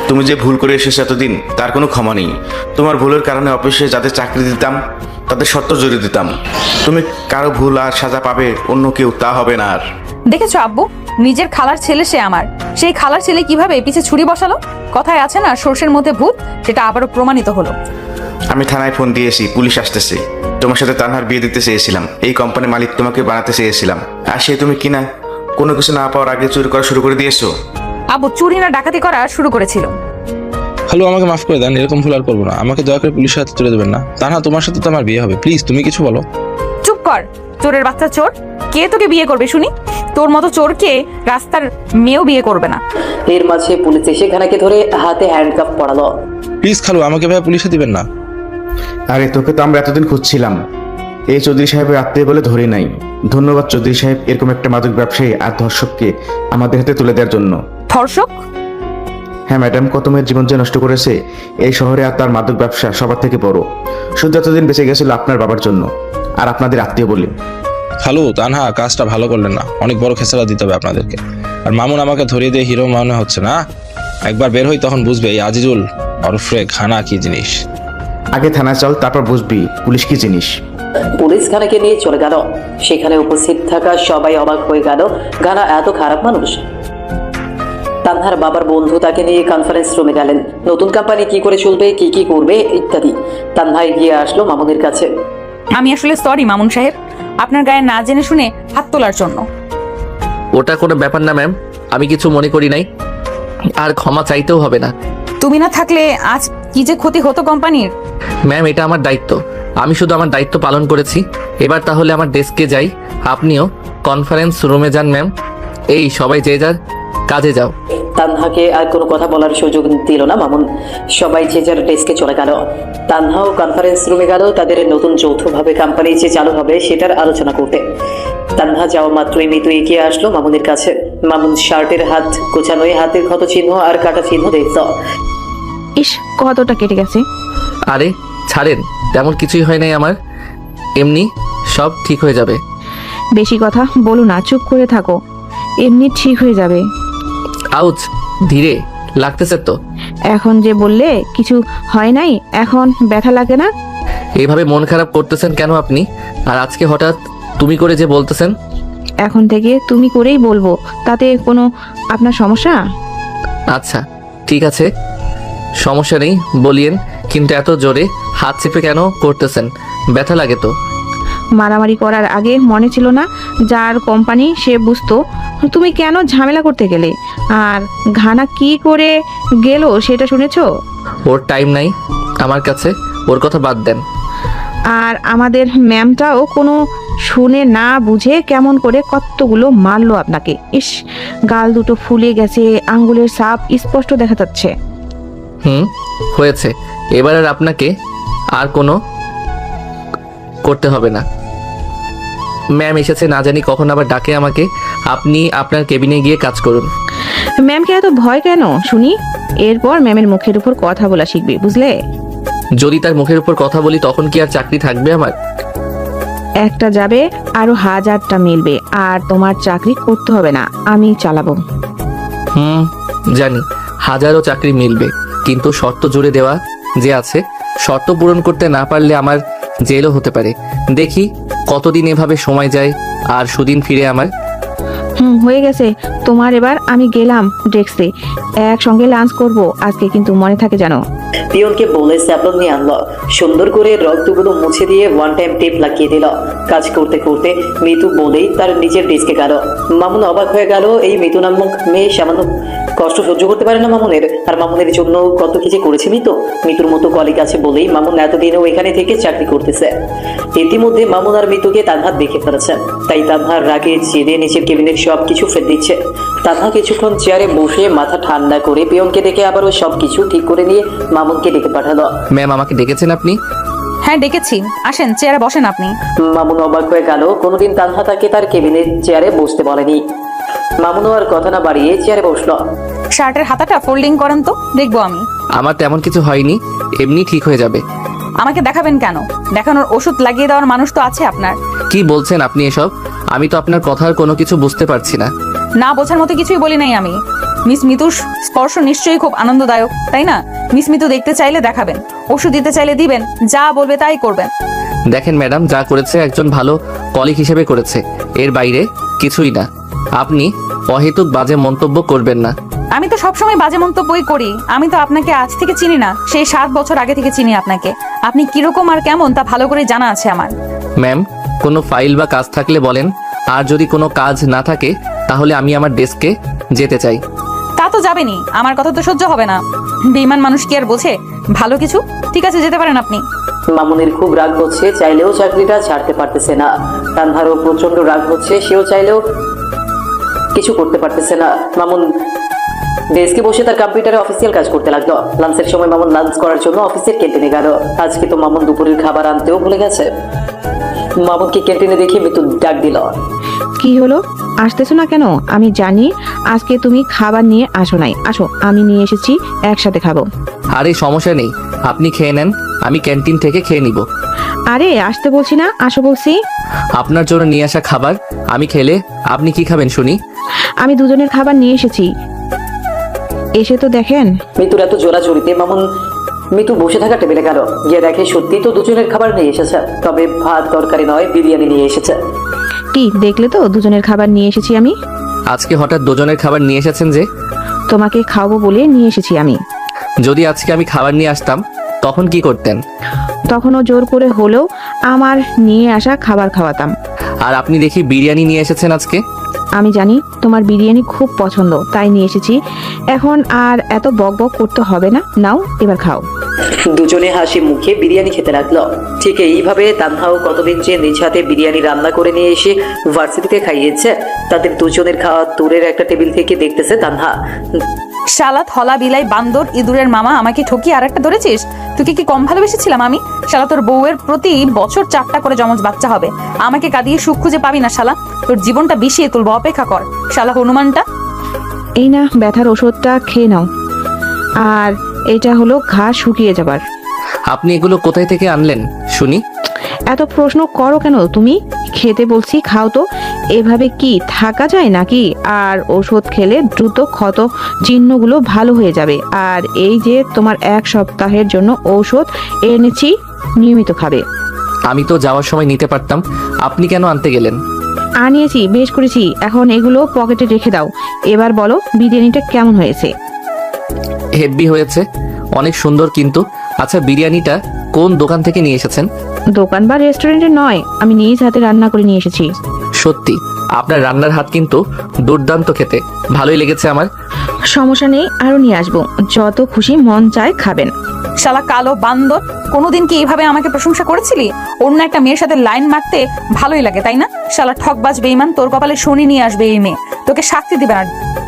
তুমি যে ভুল করে এসেছো এতদিন, তার কোনো ক্ষমা নেই। তোমার ভুলের কারণে অফিসে যাদের চাকরি দিতাম তাদের শর্ত জড়িয়ে দিতাম। তুমি কারো ভুল আর সাজা পাবে, অন্য কেউ তা হবে না আর। দেখেছো আব্বু, নিজের খালার ছেলে সে আমার, সেই খালার ছেলে কিভাবে পিছে ছুরি বসালো। কথায় আছে না, সর্ষের মধ্যে ভূত, সেটা আবারও প্রমাণিত হলো। আমি থানায় ফোন দিয়েছি, পুলিশ আসতেছে। তোমার সাথে তানহার বিয়ে দিতে চেয়েছিলাম, এই কোম্পানির মালিক তোমাকে বানাতে চেয়েছিলাম, আর সে তুমি কিনা কোনো কিছু না পাওয়ার আগে চুরি করা শুরু করে দিয়েছো। আব্বু চুরি না ডাকাতি করা শুরু করেছিল। হ্যালো, আমাকে মাফ করে দেন, এরকম ভুল আর করবো না। আমাকে দয়া করে পুলিশের হাতে তুলে দেবেন না। তানহা, তোমার সাথে তো আমার বিয়ে হবে, প্লিজ তুমি কিছু বলো। চুপ কর, চোরের বাচ্চা চোর। কে তোকে বিয়ে করবে শুনি? তোর মতো চোরকে রাস্তার মেয়েও বিয়ে করবে না। এর মাঝে পুলিশ এসে ঘানাকে ধরে হাতে হ্যান্ডকাফ পড়ালো। প্লিজ খালু, আমাকে ভাই পুলিশে দিবেন না। আরে তোকে তো আমরা এতদিন খুঁজছিলাম, এই চৌধুরী সাহেবের আত্মীয় বলে ধরে নাই। ধন্যবাদ চৌধুরী সাহেব, এরকম একটা মাদক ব্যবসায়ী আর ধর্ষককে আমাদের হাতে তুলে দেওয়ার জন্য। ধর্ষক? হ্যাঁ ম্যাডাম, কত মেয়ের জীবন যে নষ্ট করেছে এই শহরে, আর তার মাদক ব্যবসা সবার থেকে বড়। শুধু এতদিন বেঁচে গেছিল আপনার বাবার জন্য আর আপনাদের আত্মীয় বলে। খালু, তানহা কাজটা ভালো করলেন না, অনেক বড় খেসারা দিতে হবে আপনাদেরকে। আর মামুন আমাকে ধরিয়ে দিয়ে হিরো মনে হচ্ছে না। একবার বের হই তখন বুঝবে এই আজিজুল ওরফে ঘানা কি জিনিস। আগে থানায় চল, তারপর বুঝবি পুলিশ কি জিনিস। পুলিশ ঘানাকে নিয়ে চলে গেল। সেখানে উপস্থিত থাকা সবাই অবাক হয়ে গেল, ঘানা এত খারাপ মানুষ। তানহার বাবার বন্ধু তাকে নিয়ে কনফারেন্স রুমে গেলেন, নতুন কোম্পানি কি করে চলবে, কি কি করবে ইত্যাদি। তানহা এগিয়ে আসলো মামুনের কাছে। আমি আসলে সরি মামুন সাহেব, আপনার গায়ে না জেনে শুনে হাত তোলার জন্য। ওটা কোনো ব্যাপার না ম্যাম, আমি কিছু মনে করি নাই, আর ক্ষমা চাইতেও হবে না। তুমি না থাকলে আজ কি যে ক্ষতি হতো কোম্পানির। ম্যাম, এটা আমার দায়িত্ব, আমি শুধু আমার দায়িত্ব পালন করেছি। এবার তাহলে আমার ডেস্কে যাই, আপনিও কনফারেন্স রুমে যান ম্যাম। এই সবাই যে যার কাজে যাও। তানহাকে আর কোনো কথা বলার সুযোগ দিল না মামুন। সবাই যে যার ডেস্কে চলে গেল। তানহাও কনফারেন্স রুমে গেল তাদের নতুন যৌথভাবে কোম্পানি যে চালু হবে সেটার আলোচনা করতে। তানহা যাওয়া মাত্রই মিতু এগিয়ে আসলো মামুনের কাছে। মামুন শার্টের হাত গোছানোয় হাতের ক্ষত চিহ্ন আর কাটা চিহ্ন দেখল। ইস, কতটা কেটে গেছে। আরে ছাড়েন, তেমন কিছুই হয় নাই আমার, এমনি সব ঠিক হয়ে যাবে। বেশি কথা বলো না, চুপ করে থাকো, এমনি ঠিক হয়ে যাবে। আউচ, ধীরে লাগতেছে তো। এখন যে বললে কিছু হয় নাই, এখন ব্যথা লাগে না? এইভাবে মন খারাপ করতেছেন কেন আপনি? আর আজকে হঠাৎ তুমি করে যে বলতেছেন। এখন থেকে তুমি করেই বলবো, তাতে কোনো আপনার সমস্যা? আচ্ছা ঠিক আছে, সমস্যা নেই, বলিয়েন। কিন্তু এত জোরে হাত চেপে কেন করতেছেন? ব্যথা লাগে তো। মারামারি করার আগে মনে ছিল না যার কোম্পানি সে বুঝতো তুমি কেন ঝামেলা করতে গেলে, আর ঘানা কি করে গেল সেটা শুনেছো? ওর টাইম নাই আমার কাছে, ওর কথা বাদ দেন। আর আমাদের ম্যামটাও কোনো শুনে না বুঝে কেমন করে কতগুলো মারলো আপনাকে। ইস, গাল দুটো ফুলে গেছে, আঙ্গুলের ছাপ স্পষ্ট দেখা যাচ্ছে। হয়েছে, এবার আর আপনাকে আর কোনো করতে হবে না। ম্যাম এসেছে, না জানি কখন আবার ডাকে আমাকে। আপনি আপনার কেবিনে গিয়ে কাজ করুন। ম্যামকে এত ভয় কেন শুনি? এরপর ম্যামের মুখের উপর কথা বলা শিখবে, বুঝলে? যদি তার মুখের উপর কথা বলি তখন কি আর চাকরি থাকবে আমার? একটা যাবে, আরো হাজারটা মিলবে, আর তোমার চাকরি করতে হবে না, আমি চালাবো। জানি হাজারো চাকরি মিলবে, কিন্তু শর্ত জুড়ে দেওয়া যে আছে, শর্ত পূরণ করতে না পারলে আমার জেলও হতে পারে। দেখি কতদিন এভাবে সময় যায় আর সুদিন ফিরে আমার। হয়ে গেছে তোমার, এবার আমি গেলাম ডেস্কে, একসঙ্গে লাঞ্চ করব আজকে, কিন্তু মনে থাকে জানো। পিয়নকে বলে স্যাপলন নিয়ে আনলো, সুন্দর করে রক্তগুলো মুছে দিয়ে ওয়ান টাইম টেপ লাগিয়ে দিল। কাজ করতে করতে মিতু বলেই তার নিজের ডেস্কে গেল। মামুন অবাক হয়ে গেল, এই মিতু নামক মেয়ে সামান্য কষ্ট সহ্য করতে পারে না মামুনের, আর মামুনের জন্য কত কিছু করেছে মিতু। মিতুর মতো কলিগ আছে বলেই মামুন এতদিনও এখানে থেকে চাকরি করতেছে। ইতিমধ্যে মামুন আর মিতুকে তানহা দেখে ফেলেছে, তাই তানহার রাগে জেদে নিচের কেবিনের সবকিছু ফেলে দিচ্ছে। তানহা কিছুক্ষণ চেয়ারে বসে মাথা ঠান্ডা করে পিয়নকে দেখে আবারও সবকিছু ঠিক করে নিয়ে মামুনকে ডেকে পাঠালো। ম্যাম আমাকে ডেকেছেন আপনি? হ্যাঁ ডেকেছি, আসেন চেয়ারে বসেন আপনি। মামুন অবাক হয়ে গেল, কোনোদিন তানহা তাকে তার কেবিনের চেয়ারে বসতে বলেনি। মামুনও আর কথা না বাড়িয়ে চেয়ারে বসলো। শার্টের হাতাটা ফোল্ডিং করেন তো, দেখবো আমি। আমার তেমন কিছু হয়নি, এমনি ঠিক হয়ে যাবে। আমাকে দেখাবেন কেন? দেখানোর ওষুধ লাগিয়ে দেওয়ার মানুষ তো আছে আপনার। কি বলছেন আপনি এসব? আমি তো আপনার কথার কোনো কিছু বুঝতে পারছি না। না বোঝার মতো কিছুই বলি নাই আমি। মিস মিতুর স্পর্শ নিশ্চয়ই খুব আনন্দদায়ক, তাই না? মিস মিতু দেখতে চাইলে দেখাবেন, ওষুধ দিতে চাইলে দিবেন, যা বলবে তাই করবেন। দেখেন ম্যাডাম, যা করেছে একজন ভালো কলিগ হিসেবে করেছে, এর বাইরে কিছুই না। আপনি অহেতুক বাজে মন্তব্য করবেন না। আমি তো সবসময় বাজে মন্তব্যই করি। আমি তো আপনাকে আজ থেকে চিনি না, সেই 7 বছর আগে থেকে চিনি আপনাকে। আপনি কিরকম আর কেমন তা ভালো করে জানা আছে আমার। ম্যাম, কোনো ফাইল বা কাজ থাকলে বলেন, আর যদি কোনো কাজ না থাকে তাহলে আমি আমার ডেস্কে যেতে চাই। তা তো যাবেনি, আমার কথা তো সহ্য হবে না। বেঈমান মানুষ কি আর বোঝে ভালো কিছু? ঠিক আছে, যেতে পারেন আপনি। মামুনের খুব রাগ হচ্ছে, চাইলেও চাকরিটা ছাড়তে পারতেছে না। তানহারও প্রচন্ড রাগ হচ্ছে, সেও চাইলেও কিছু করতে পারতেছে না। মামুন ডেস্কে বসে তার কম্পিউটারে অফিসিয়াল কাজ করতে লাগলো। লাঞ্চের সময় মামুন লাঞ্চ করার জন্য অফিসের ক্যান্টিনে গেল। আজকে তো মামুন দুপুরের খাবার আনতেও ভুলে গেছে। মামুনকে ক্যান্টিনে দেখে মিতু ডাক দিল। কি হলো, আসতেছো না কেন? আমি জানি আজকে তুমি খাবার নিয়ে আসো নাই, আসো আমি নিয়ে এসেছি, একসাথে খাবো। আরে সমস্যা নেই, আপনি খেয়ে নেন, আমি ক্যান্টিন থেকে খেয়ে নিব। আরে আসতে বলছি না, আসো বলছি। আপনার জন্য নিয়ে আসা খাবার আমি খেলে আপনি কি খাবেন শুনি? আমি দুজনের খাবার নিয়ে এসেছি, এসে তো দেখেন। মিতুর এত জোরাজুরিতে মামুন মিতু বসে থাকা টেবিলে গেল, গিয়ে দেখে সত্যি তো দুজনের খাবার নিয়ে এসেছে, তবে ভাত তরকারি নয়, বিরিয়ানি নিয়ে এসেছে। কি দেখলে তো, দুজনের খাবার নিয়ে এসেছি আমি। আজকে হঠাৎ দুজনের খাবার নিয়ে এসেছেন যে? তোমাকে খাওয়াবো বলে নিয়ে এসেছি আমি। যদি আজকে আমি খাবার নিয়ে আসতাম তখন কি করতেন? তখনও জোর করে হলেও আমার নিয়ে আসা খাবার খাওয়াতাম। আর আপনি দেখি বিরিয়ানি নিয়ে এসেছেন আজকে। আমি জানি তোমার বিরিয়ানি খুব পছন্দ, তাই নিয়ে এসেছি। এখন আর এত বকবক করতে হবে না, নাও এবার খাও। দুজনে হাসি মুখে বিরিয়ানি খেতে লাগলো। ঠিক এইভাবে তানহাও কতদিন যে নিজ হাতে বিরিয়ানি রান্না করে নিয়ে এসে ভার্সিটিতে খাইয়েছে। তাদের দুজনের খাওয়া দূরের একটা টেবিল থেকে দেখতেছে তানহা। শালা থলা বিলাই বান্দর ইঁদুরের মামা, আমাকে ঠকিয়ে আর একটা ধরেছিস? তোকে কি কম ভালোবেসেছিলাম আমি? শালা তোর বউয়ের প্রতি বছর 4টা করে জমজ বাচ্চা হবে, আমাকে কাঁদিয়ে সুখ খুঁজে পাবি না শালা। তোর জীবনটা বিষিয়ে তুলবো, অপেক্ষা কর শালা হনুমানটা। এই না ব্যথার ওষুধটা খেয়ে নাও, আর এটা হলো ঘা শুকিয়ে যাবার। আপনি এগুলো কোথায় থেকে আনলেন শুনি? এত প্রশ্ন করো কেন তুমি? খেতে বলছি, খাও তো। এভাবে কি থাকা যায় নাকি? আর ওষুধ খেলে দ্রুত ক্ষত চিহ্নগুলো ভালো হয়ে যাবে। আর এই যে তোমার 1 সপ্তাহের জন্য ঔষধ এনেছি, নিয়মিত খাবে। আমি তো যাওয়ার সময় নিতে পারতাম, আপনি কেন আনতে গেলেন? আনিয়েছি, বেশ করেছি। এখন এগুলো পকেটে রেখে দাও। এবার বলো বিরিয়ানিটা কেমন হয়েছে? হেভি হয়েছে, অনেক সুন্দর। কিন্তু আচ্ছা, বিরিয়ানিটা কোন দোকান থেকে নিয়ে এসেছেন? দোকান বা রেস্টুরেন্টে নয়, আমি নিজ হাতে রান্না করে নিয়ে এসেছি। সত্যি আপনার রান্নার হাত কিন্তু দুর্দান্ত, খেতে ভালোই লেগেছে আমার। সমস্যা নেই, আরো নিয়ে আসবো। যত খুশি মন চায় খাবেন। শালা কালো বান্দর, কোনোদিন কি এইভাবে আমাকে প্রশংসা করেছিলি? অন্য একটা মেয়ের সাথে লাইন মারতে ভালোই লাগে, তাই না? শালা ঠকবাজ বেঈমান, তোর কপালে শনি নিয়ে আসবে এই মেয়ে। তোকে শাস্তি দিবে না।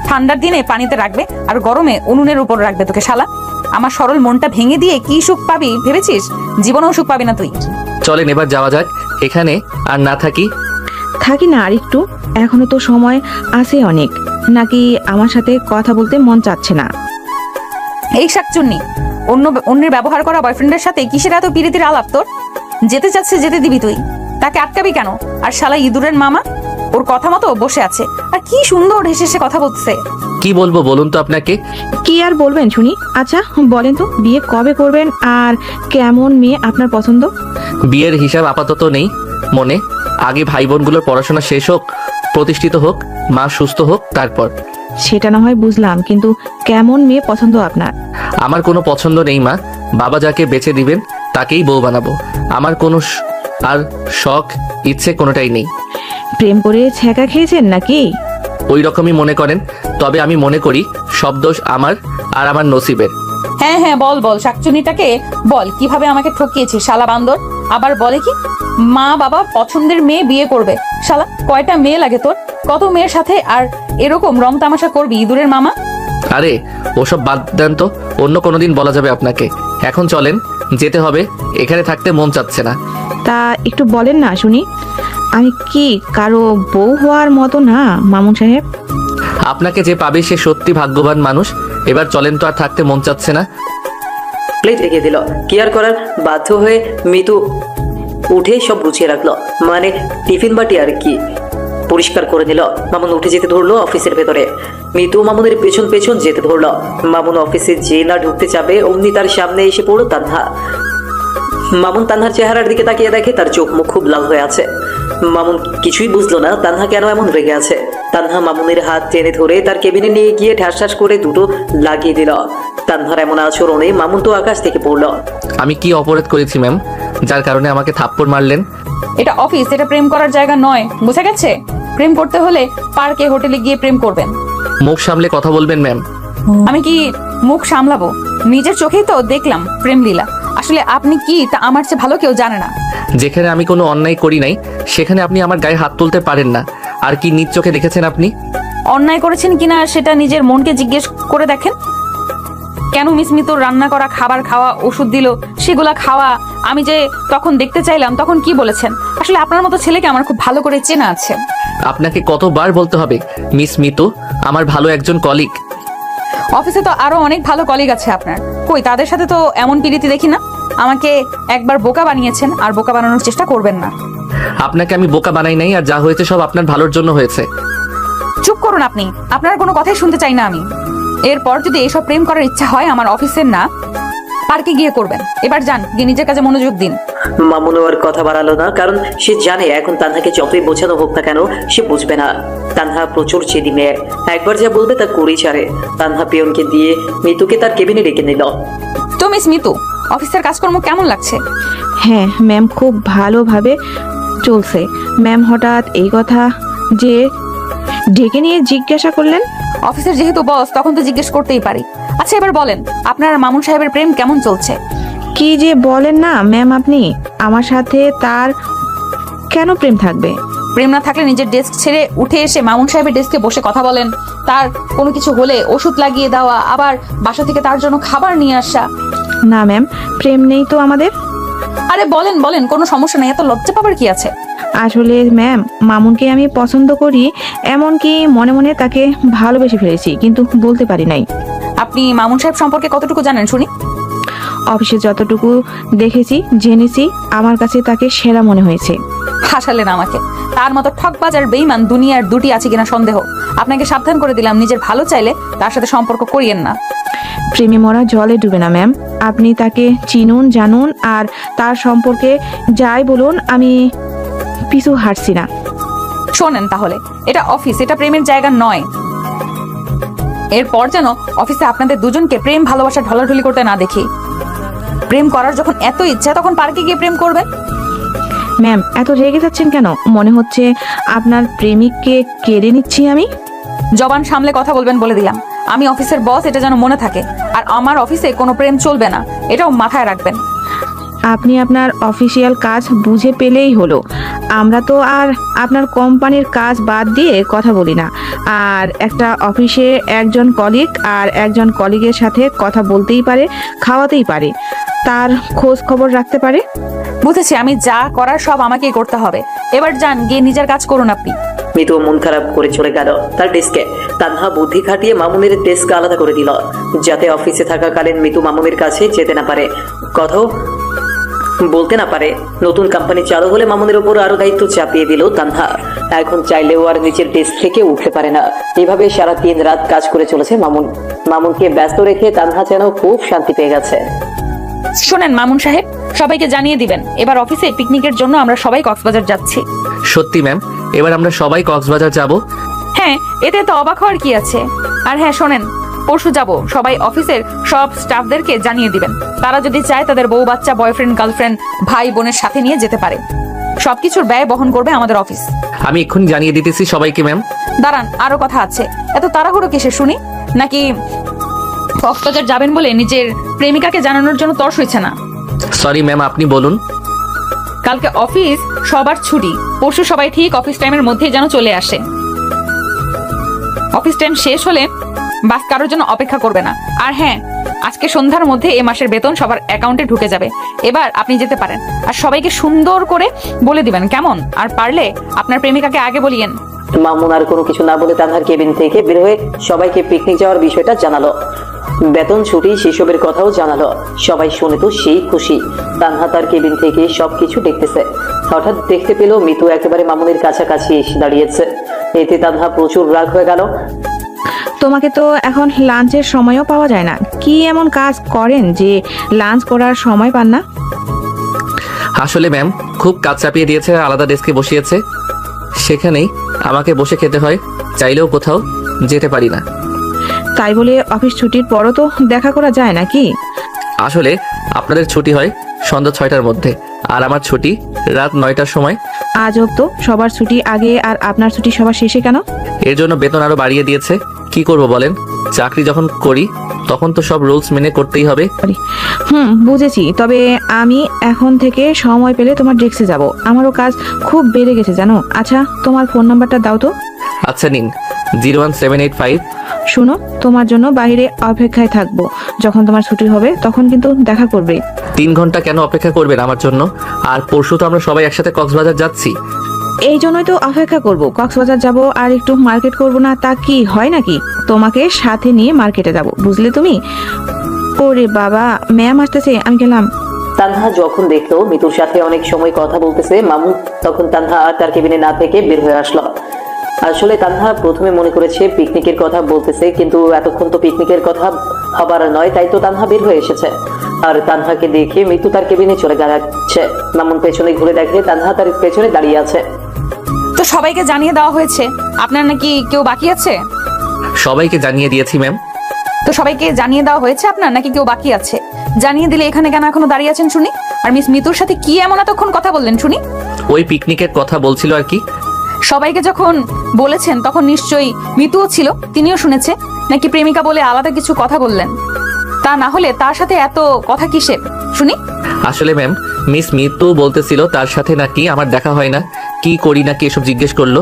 ঠান্ডার দিনে পানিতে রাখবে আর গরমে উনুনের উপর রাখবে তোকে। শালা আমার সরল মনটা ভেঙে দিয়ে কি সুখ পাবি ভেবেছিস? জীবনেও সুখ পাবি না তুই। চলেন এবার যাওয়া যাক, এখানে আর না থাকি। থাকি না আর একটু? এখনো তো সময় আছে অনেক। নাকি আমার সাথে কথা বলতে মন চাচ্ছে না? এই শাকচুন্নি, অন্যের ব্যবহার করা বয়ফ্রেন্ডের সাথে কিসের এত পিরিতির আলাপ তোর? যেতে চাচ্ছে যেতে দিবি তুই, তাকে আটকাবি কেন? আর শালা ইঁদুরের মামা ওর কথা মতো বসে আছে, আর কি সুন্দর হেসে হেসে কথা বলছে। কি বলবো বলুন তো আপনাকে? কি আর বলবেন শুনি। আচ্ছা বলেন তো, বিয়ে কবে করবেন আর কেমন মেয়ে আপনার পছন্দ? বিয়ের হিসাব আপাতত নেই মনে। আগে ভাই বোনগুলোর পড়াশোনা শেষ হোক, প্রতিষ্ঠিত হোক, মা সুস্থ হোক, তারপর। সেটা না হয় বুঝলাম, কিন্তু কেমন মেয়ে পছন্দ আপনার? আমার কোনো পছন্দ নেই মা, বাবা যাকে বেছে দিবেন তাকেই বউ বানাবো। আমার কোনো আর শখ ইচ্ছে কোনোটাই নেই। প্রেম করে ছ্যাঁকা খেয়েছেন নাকি? ওই রকমই মনে করেন, তবে আমি মনে করি সব দোষ আমার আর আমার নসিবের। হ্যাঁ হ্যাঁ, বল বল, শাকচুনিটাকে বল কিভাবে আমাকে ঠকিয়েছিস শালা বান্দর। আবার বলে কি মা বাবা পছন্দের মেয়ে বিয়ে করবে। শালা কয়টা মেয়ে লাগে তোর? কত মেয়ের সাথে আর এরকম রং তামাশা করবি ইঁদুরের মামা? আরে ওসব বাদ দেন তো, অন্য কোনো দিন বলা যাবে আপনাকে। এখন চলেন, যেতে হবে, এখানে থাকতে মন চাচ্ছে না। তা একটু বলেন না শুনি। আমি কি কারো বউ হওয়ার মতো না মামুন সাহেব? আপনাকে যে পাবে সে সত্যি ভাগ্যবান মানুষ। এবার চলেন তো, আর থাকতে মন চাচ্ছে না। প্লেট রেখে দিল। কি আর করার, বাধ্য হয়ে মিতু উঠে সব গুছিয়ে রাখলো। মানে টিফিন বাটি আর কি পরিষ্কার করে নিল। মামুন উঠে যেতে ধরলো অফিসের ভেতরে। মিতু মামুনের পেছন পেছন যেতে ধরলো। মামুন অফিসে যে না ঢুকতে যাবে অমনি তার সামনে এসে পড়লো তানহা। মামুন তানহার চেহারার দিকে তাকিয়ে দেখে তার চোখ মুখ খুব লাল হয়ে আছে। মামুন কিছুই বুঝলো না তানহা কেন এমন রেগে আছে। তানহা মামুনের হাত টেনে ধরে তার কেবিনে নিয়ে গিয়ে ঠাস ঠাস করে দুটো লাগিয়ে দিল। তানহার এমন আচরণে মামুন তো আকাশ থেকে পড়লো। আমি কি অপরাধ করেছি ম্যাম, যার কারণে আমাকে থাপ্পড় মারলেন? এটা অফিস, এটা প্রেম করার জায়গা নয়, বুঝা গেছে? প্রেম করতে হলে পার্কে হোটেলে গিয়ে প্রেম করবেন। মুখ সামলে কথা বলবেন ম্যাম। আমি কি মুখ সামলাবো? নিজের চোখেই তো দেখলাম প্রেম লীলা। আসলে আপনি কি তা আমার চেয়ে ভালো কেউ জানে না। যেখানে আমি কোনো অন্যায় করি নাই সেখানে আপনি আমার গায়ে হাত তুলতে পারেন না। আর কি নিজ চোখে দেখেছেন আপনি? অন্যায় করেছেন কিনা সেটা নিজের মনকে জিজ্ঞেস করে দেখেন। কেন মিসমিতুর রান্না করা খাবার খাওয়া, ওষুধ দিল, সেগুলা খাওয়া আমি যে তখন দেখতে চাইলাম, তখন কি বলেছেন? আসলে আপনার মতো ছেলেকে আমার খুব ভালো করে চেনা আছে। আপনাকে কতবার বলতে হবে মিস মিতু আমার ভালো একজন কলিগ। অফিসে তো আরো অনেক ভালো কলিগ আছে আপনার, কই তাদের সাথে তো এমন পিরিতি দেখি না। আমাকে একবার বোকা বানিয়েছেন, আর বোকা বানানোর চেষ্টা করবেন না। আপনাকে আমি বোকা বানাই নাই, আর যা হয়েছে সব আপনার ভালোর জন্য হয়েছে। চুপ করুন আপনি, আপনার কোনো কথাই শুনতে চাই না আমি। এরপর যদি এসব প্রেম করার ইচ্ছা হয় আমার অফিসের না, পার্কে গিয়ে করবেন। এবার যান, গিয়ে নিজের কাজে মনোযোগ দিন। মামুনও আর কথা বাড়ালো না, কারণ সে জানে এখন তানহাকে যতই বোঝানো হোক না কেন সে বুঝবে না। তানহা প্রচুর চেদি মেয়ে, একবার যা বলবে তা করেই ছাড়ে। তানহা পিয়নকে দিয়ে মিতুকে তার কেবিনে ডেকে নিল। তো মিস মিতু, অফিসের কাজকর্ম কেমন লাগছে? হ্যাঁ ম্যাম, খুব ভালোভাবে চলছে। ম্যাম হঠাৎ এই কথা যে ডেকে নিয়ে জিজ্ঞাসা করলেন? অফিসের যেহেতু বস, তখন তো জিজ্ঞেস করতেই পারি। আচ্ছা এবার বলেন, আপনার মামুন সাহেবের প্রেম কেমন চলছে? কি যে বলেন না ম্যাম আপনি, আমার সাথে তার কেন প্রেম থাকবে? প্রেম না থাকলে নিজের ডেস্ক ছেড়ে উঠে এসে মামুন সাহেবের ডেস্কে বসে কথা বলেন, তার কোনো কিছু হলে ওষুধ লাগিয়ে দেওয়া, আবার বাসা থেকে তার জন্য খাবার নিয়ে আসা। না ম্যাম, প্রেম নেই তো আমাদের। আরে বলেন বলেন, কোনো সমস্যা নেই, এত লজ্জা পাবার কি আছে? আসলে ম্যাম, মামুনকে আমি পছন্দ করি, এমনকি মনে মনে তাকে ভালোবেসে ফেলেছি, কিন্তু বলতে পারি নাই। আপনি মামুন সাহেব সম্পর্কে কতটুকু জানেন শুনি? অফিসে যতটুকু দেখেছি জেনেছি আমার কাছে তাকে সেরা মনে হয়েছে। হাসালেন আমাকে। তার মতো ঠকবাজার বেঈমান দুনিয়ার দুটি আছে কিনা সন্দেহ। আপনাকে সাবধান করে দিলাম, নিজের ভালো চাইলে তার সাথে সম্পর্ক করিয়েন না। প্রেমে মরা জলে ডুবে না ম্যাম। আপনি তাকে চিনুন জানুন আর তার সম্পর্কে যাই বলুন, আমি পিছু হাঁটছি না। শোনেন তাহলে, এটা অফিস, এটা প্রেমের জায়গা নয়। এরপর যেন অফিসে আপনাদের দুজনকে প্রেম ভালোবাসা ঢলাঢলি করতে না দেখি। প্রেম করার যখন এত ইচ্ছা তখন পার্কে গিয়ে প্রেম করবেন। ম্যাম এত রেগে যাচ্ছেন কেন? মনে হচ্ছে আপনার প্রেমিককে কেড়ে নিচ্ছি আমি। জবান সামলে কথা বলবেন বলে দিলাম। আমি অফিসের বস, এটা যেন মনে থাকে। আর আমার অফিসে কোনো প্রেম চলবে না, এটাও মাথায় রাখবেন। আপনি আপনার অফিসিয়াল কাজ বুঝে পেলেই হলো। আমরা তো আর আপনার কোম্পানির কাজ বাদ দিয়ে কথা বলি না। আর একটা অফিসে একজন কলিগ আর একজন কলিগের সাথে কথা বলতেই পারে, খাওয়াতেই পারে, তার খোঁজ খবর রাখতে পারে। বুঝেছি, আমি যা করার সব আমাকেই করতে হবে। এবার যান, গিয়ে নিজের কাজ করুন আপনি। মিতু মন খারাপ করে চলে গেল তার ডেস্কে। তানহা বুদ্ধি খাটিয়ে মামুনের ডেস্ক আলাদা করে দিল, যাতে অফিসে থাকাকালীন মিতু মামুনের কাছে যেতে না পারে, কথাও বলতে না পারে। নতুন কোম্পানি চালু হলে মামুনের উপর আরো দায়িত্ব চাপিয়ে দিল তানহা। এখন চাইলেও আর নিচের ডেস্ক থেকে উঠতে পারে না। এভাবে সারা দিন রাত কাজ করে চলেছে মামুন। মামুনকে ব্যস্ত রেখে তানহা যেন খুব শান্তি পেয়ে গেছে। শোনেন মামুন সাহেব, সবাইকে জানিয়ে দিবেন এবার অফিসে পিকনিকের জন্য আমরা সবাই কক্সবাজার যাচ্ছি। সত্যি ম্যাম, এবার আমরা সবাই কক্সবাজার যাব। হ্যাঁ, এতে তো অবাক হওয়ার কি আছে। আর হ্যাঁ শোনেন, পরশু যাব, সবাই অফিসের সব স্টাফদেরকে জানিয়ে দিবেন। তারা যদি চায় তাদের বউ বাচ্চা, বয়ফ্রেন্ড, গার্লফ্রেন্ড, ভাই বোনের সাথে নিয়ে যেতে পারে। সবকিছুর ব্যয় বহন করবে আমাদের অফিস। আমি এক্ষুনি জানিয়ে দিতেছি সবাইকে ম্যাম। দাঁড়ান, আরো কথা আছে। এত তাড়াহুড়ো কিসে শুনি? নাকি কক্সবাজার যাবেন বলে নিজের প্রেমিকাকে জানানোর জন্য তর্স হয়েছে না? সরি ম্যাম, আপনি বলুন। কালকে অফিস সবার ছুটি। পরশু সবাই ঠিক অফিস টাইমের মধ্যেই যেন চলে আসে। অফিস টাইম শেষ হলে বাস কারোর জন্য অপেক্ষা করবে না। আর হ্যাঁ, আজকে সন্ধ্যার মধ্যে এ মাসের বেতন সবার অ্যাকাউন্টে ঢুকে যাবে। এবার আপনি যেতে পারেন। আর সবাইকে সুন্দর করে বলে দিবেন, কেমন? আর পারলে আপনার প্রেমিকাকে আগে বলিয়েন। মামুন আর কোনো কিছু না বলে তানহার কেবিন থেকে বের হয়ে সবাইকে পিকনিক যাওয়ার বিষয়টা জানালো। বেতন ছুটি সেসবের কথাও জানালো। সবাই শুনে তো সেই খুশি। তানহা তার কেবিন থেকে সবকিছু দেখতেছে। হঠাৎ দেখতে পেল মিতু একেবারে মামুনের কাছাকাছি এসে দাঁড়িয়েছে। এতে তানহা প্রচুর রাগ হয়ে গেল। তোমাকে তো এখন লাঞ্চের সময়ও পাওয়া যায় না। কি এমন কাজ করেন যে লাঞ্চ করার সময় পান না? আসলে ম্যাম খুব কাজ চাপিয়ে দিয়েছে, আলাদা ডেস্কে বসিয়েছে, সেখানেই আমাকে বসে খেতে হয়। চাইলেও কোথাও যেতে পারি না। তাই বলে অফিস ছুটির পরও তো দেখা করা যায় নাকি? আসলে আপনাদের ছুটি হয় সন্ধ্যা 6টার মধ্যে, আর আমার ছুটি রাত 9টার সময়। আজব তো, সবার ছুটি আগে আর আপনার ছুটি সবার শেষে কেন? এর জন্য বেতন আরো বাড়িয়ে দিয়েছে। কি করব বলেন, চাকরি যখন করি তখন তো সব রুলস মেনে করতেই হবে। বুঝেছি। তবে আমি এখন থেকে সময় পেলে তোমার ডেস্কে যাব। আমারও কাজ খুব বেড়ে গেছে জানো। আচ্ছা, তোমার ফোন নাম্বারটা দাও তো। আচ্ছা নিন, 01785। শুনো, তোমার জন্য বাইরে অপেক্ষায় থাকবো। যখন তোমার ছুটি হবে তখন কিন্তু দেখা করবে। 3 ঘন্টা কেন অপেক্ষা করবেন আমার জন্য? আর পরশু তো আমরা সবাই একসাথে কক্সবাজার যাচ্ছি। এই জন্যই তো অপেক্ষা করব। কক্সবাজার যাব আর একটু মার্কেট করব না, তা কি হয় নাকি? তোমাকে সাথে নিয়ে মার্কেটে যাব, বুঝলে তুমি? ওরে বাবা, ম্যাম আসতেছে, আমি গেলাম। তানহা যখন দেখলো মিতুর সাথে অনেক সময় কথা বলতেছে মামুন, তখন তানহা আর তার কেবিনে না থেকে বের হয়ে আসলো। আসলে তানহা প্রথমে মনে করেছে পিকনিকের কথা বলতেছে, কিন্তু এতক্ষণ তো পিকনিকের কথা হবার নয়, তাই তো তানহা বের হয়ে এসেছে। আর তানহাকে দেখে মিতু তার কেবিনে চলে যাচ্ছে। মামুন পেছনে ঘুরে দেখে তানহা তার পেছনে দাঁড়িয়ে আছে। তো সবাইকে জানিয়ে দেওয়া হয়েছে। আপনার নাকি কেউ বাকি আছে? সবাইকে জানিয়ে দিয়েছি ম্যাম। তো সবাইকে জানিয়ে দেওয়া হয়েছে আপনার নাকি কেউ বাকি আছে? জানিয়ে দিলে এখানে কেন এখনো দাঁড়িয়ে আছেন শুনি? আর মিস মিতুর সাথে কি এমন এতক্ষণ কথা বললেন শুনি? ওই পিকনিকের কথা বলছিল আর কি। সবাইকে যখন বলেছেন তখন নিশ্চয়ই মিতুও ছিল, তিনিও শুনেছে। নাকি প্রেমিকা বলে আলাদা কিছু কথা বললেন? তা না হলে তার সাথে এত কথা কিসের শুনি? আসলে ম্যাম, মিস মিতু বলতেছিল তার সাথে নাকি আমার দেখা হয় না, কি করি নাকি এসব জিজ্ঞেস করলো।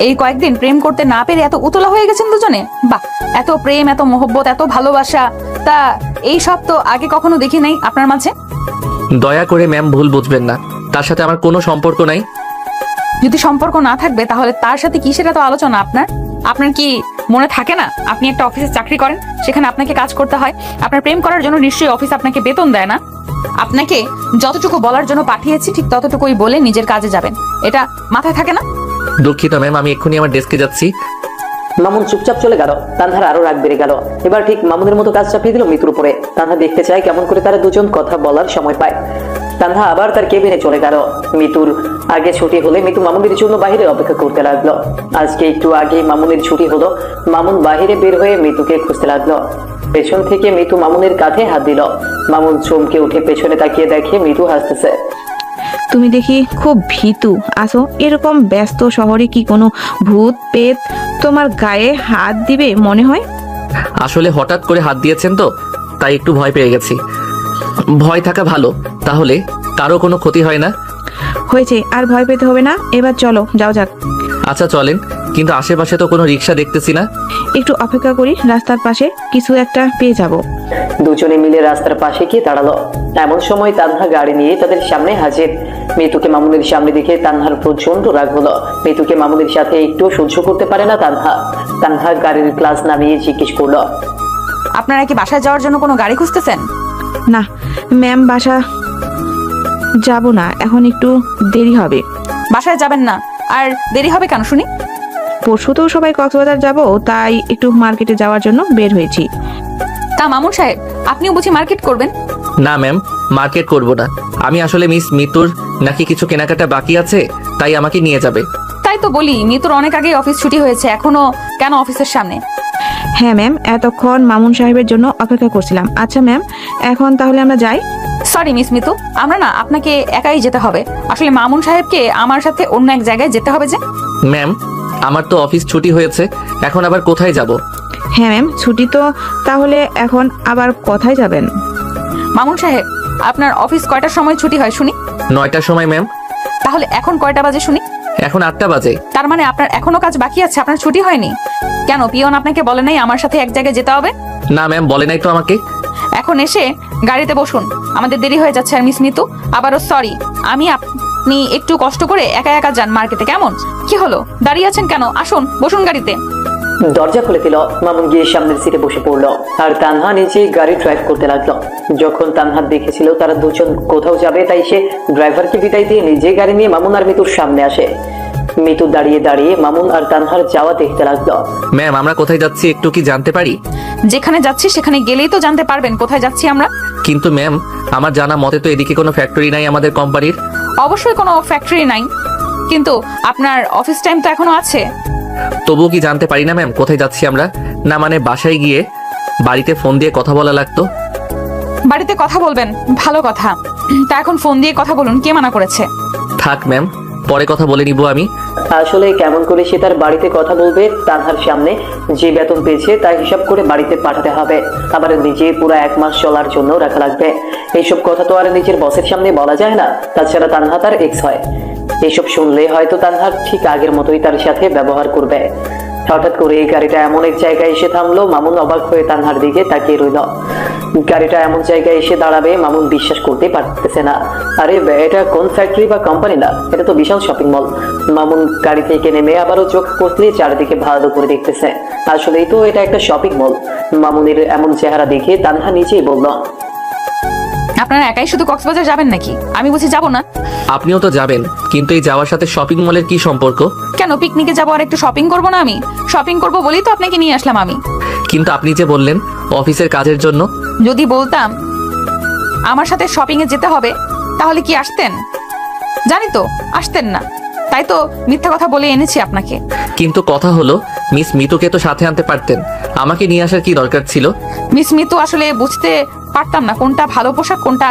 এই কয়েকদিন প্রেম করতে না পেরে এত উতলা হয়ে গেছেন দুজনে? বাহ, এত প্রেম, এত মোহব্বত, এত ভালোবাসা, তা এই সব তো আগে কখনো দেখি নাই আপনার মাঝে। দয়া করে ম্যাম ভুল বুঝবেন না, তার সাথে আমার কোনো সম্পর্ক নাই। যদি সম্পর্ক না থাকবে তাহলে তার সাথে কিসের এত আলোচনা আপনার? আপনার কি মনে থাকে না আপনি একটা অফিসে চাকরি করেন, সেখানে আপনাকে কাজ করতে হয়। আপনার প্রেম করার জন্য নিশ্চয়ই অফিস আপনাকে বেতন দেয় না? আপনাকে যতটুকু বলার জন্য পাঠিয়েছি ঠিক ততটুকুই বলে নিজের কাজে যাবেন, এটা মাথায় থাকে না? দুঃখিত ম্যাম, আমি এক্ষুনি আমার ডেস্কে যাচ্ছি। মামুন চুপচাপ চলে গেল। তানহার আরো রাগ বেড়ে গেল। এবার ঠিক মামুনের মতো কাজ চাপিয়ে দিল মিতুর উপরে। তানহা দেখতে চায় কেমন করে তারা দুজন কথা বলার সময় পায়। তানহা আবার তার কেবিনে চলে গেল। মিতুর আগে ছুটি হলে মিতু মামুনের জন্য বাইরে অপেক্ষা করতে লাগলো। আজকে একটু আগে মামুনের ছুটি হলো। মামুন বাইরে বের হয়ে মিতুকে খুঁজতে লাগলো। পেছন থেকে মিতু মামুনের কাঁধে হাত দিল। মামুন চমকে উঠে পেছনে তাকিয়ে দেখে মিতু হাসতেছে। তুমি দেখি খুব ভীতু আসো। এরকম ব্যস্ত শহরে কি কোনো ভূত পেত তোমার গায়ে হাত দিবে মনে হয়? আসলে হঠাৎ করে হাত দিয়েছেন তো, তাই একটু ভয় পেয়ে গেছি। ভয় থাকা ভালো, তাহলে কারো কোনো ক্ষতি হয় না। হয়েছে, আর ভয় পেতে হবে না। এবার চলো, যাও যাক। আচ্ছা চলেন, কিন্তু আশেপাশে তো কোনো রিক্সা দেখতেছি না। একটু অপেক্ষা করি, রাস্তার পাশে কিছু একটা পেয়ে যাব। দুজনে মিলে রাস্তার পাশে গিয়ে দাঁড়ালো। এমন সময় তানহা গাড়ি নিয়ে তাদের সামনে হাজির। মিতুকে মামুনের সামনে দেখে তানহার প্রচন্ড রাগ হলো। মিতুকে মামুনের সাথে একটু সহ্য করতে পারে না তানহা। তানহা গাড়ির ক্লাস নামিয়ে জিজ্ঞেস করলো, আপনারা কি বাসায় যাওয়ার জন্য কোনো গাড়ি খুঁজতেছেন? না ম্যাম, বাসা যাব না, এখন একটু দেরি হবে। বাসায় যাবেন না? আর দেরি হবে কেন শুনি? পরশু তো সবাই কক্সবাজার যাব, তাই একটু মার্কেটে যাওয়ার জন্য বের হয়েছি। তা মামুন সাহেব, আপনিও বুঝি মার্কেট করবেন? না ম্যাম, মার্কেট করব না। আমি আসলে মিস মিতুর নাকি কিছু কেনাকাটা বাকি আছে, তাই আমাকে নিয়ে যাবে। তাই তো বলি, মিতুর অনেক আগেই অফিস ছুটি হয়েছে, এখনো কেন অফিসের সামনে? হ্যাঁ ম্যাম, এতক্ষণ মামুন সাহেবের জন্য অপেক্ষা করছিলাম। আচ্ছা ম্যাম, এখন তাহলে আমরা যাই। সরি মিস মিতু, আমরা না আপনাকে একাই যেতে হবে। আসলে মামুন সাহেবকে আমার সাথে অন্য এক জায়গায় যেতে হবে যে। ম্যাম, আমার তো অফিস ছুটি হয়েছে, এখন আবার কোথায় যাব? হ্যাঁ ম্যাম, ছুটি তো, তাহলে এখন আবার কোথায় যাবেন? মামুন সাহেব, আপনার অফিস কয়টার সময় ছুটি হয় শুনি? 9টার সময় ম্যাম। তাহলে এখন কয়টা বাজে শুনি? এখন 8টা বাজে। তার মানে আপনার এখনো কাজ বাকি আছে, আপনার ছুটি হয়নি। কেন পিয়ন আপনাকে বলে নাই আমার সাথে এক জায়গায় যেতে হবে? না ম্যাম, বলে নাই তো আমাকে। এখন এসে গাড়িতে বসুন, আমাদের দেরি হয়ে যাচ্ছে। আর মিস মিতু, আবারও সরি। আপনি একটু কষ্ট করে একা একা যান মার্কেটে, কেমন? কি হলো, দাঁড়িয়ে আছেন কেন? আসুন, বসুন গাড়িতে। দরজা খুলে দিল। মামুন গিয়ে সামনের সিটে বসে পড়লো। আর তানহা নিচে গাড়ি ড্রাইভ করতে লাগলো। যখন তানহা দেখেছিল তারা দুজন কোথাও যাবে, তাই সে ড্রাইভারকে বিদায় দিয়ে নিজে গাড়ি নিয়ে মামুন আর মিতুর সামনে আসে। মিতু দাঁড়িয়ে দাঁড়িয়ে মামুন আর তানহার যাওয়া দেখতে লাগলো। ম্যাম, আমরা কোথায় যাচ্ছি একটু কি জানতে পারি? যেখানে যাচ্ছি সেখানে গেলেই তো জানতে পারবেন কোথায় যাচ্ছি আমরা। কিন্তু ম্যাম, আমার জানা মতে তো এদিকে কোনো ফ্যাক্টরি নাই আমাদের কোম্পানির। অবশ্যই কোনো ফ্যাক্টরি নাই, কিন্তু আপনার অফিস টাইম তো এখনো আছে। তবুও কি জানতে পারি না ম্যাম কোথায় যাচ্ছি আমরা? না মানে বাসায় গিয়ে বাড়িতে ফোন দিয়ে কথা বলা লাগতো। বাড়িতে কথা বলবেন, ভালো কথা। তা এখন ফোন দিয়ে কথা বলুন, কে মানা করেছে? থাক ম্যাম, পরে কথা বলে নিব আমি। আসলে কেমন করে সে তার বাড়িতে কথা বলবে? তানহার সামনে যে বেতন পেয়েছে তা হিসাব করে বাড়িতে পাঠাতে হবে, আবার নিজে পুরো 1 মাস চলার জন্য রাখা লাগবে। এইসব কথা তো আর নিজের বসের সামনে বলা যায় না। তাছাড়া তানহা তার এক্স হয়। এইসব শুনলে হয়তো তানহা ঠিক আগের মতোই তার সাথে ব্যবহার করবে। হঠাৎ করে এই গাড়িটা এমন এক জায়গায় এসে থামলো। মামুন অবাক হয়ে তানহার দিকে তাকিয়ে রইল। গাড়িটা এমন জায়গায় এসে দাঁড়াবে মামুন বিশ্বাস করতে পারতেছে না। আরে এটা কোন ফ্যাক্টরি বা কোম্পানি না, এটা তো বিশাল শপিং মল। মামুন গাড়ি থেকে নেমে আবারও চোখ কষলে চারিদিকে ভালো করে দেখতেছে। আসলেই তো এটা একটা শপিং মল। মামুনের এমন চেহারা দেখে তানহা নিচেই বলল, আপনারা একাই শুধু কক্সবাজার যাবেন নাকি? আমি বুঝি যাব না? আপনিও তো যাবেন, কিন্তু এই যাওয়ার সাথে শপিং মলের কি সম্পর্ক? কেন, পিকনিকে যাবো আর একটু শপিং করবো না? আমি শপিং করবো বলেই তো আপনাকে নিয়ে আসলাম আমি। কিন্তু আপনি যে বললেন অফিসের কাজের জন্য। যদি বলতাম আমার সাথে শপিং এ যেতে হবে, তাহলে কি আসতেন? জানি তো আসতেন না, তাই তো মিথ্যা কথা বলে এনেছি আপনাকে। কিন্তু কথা হলো, মিস মিতুকে তো সাথে আনতে পারতেন, আমাকে নিয়ে আসার কি দরকার ছিল? মিস মিতু আসলে বুঝতে পারতাম না কোনটা ভালো পোশাক কোনটা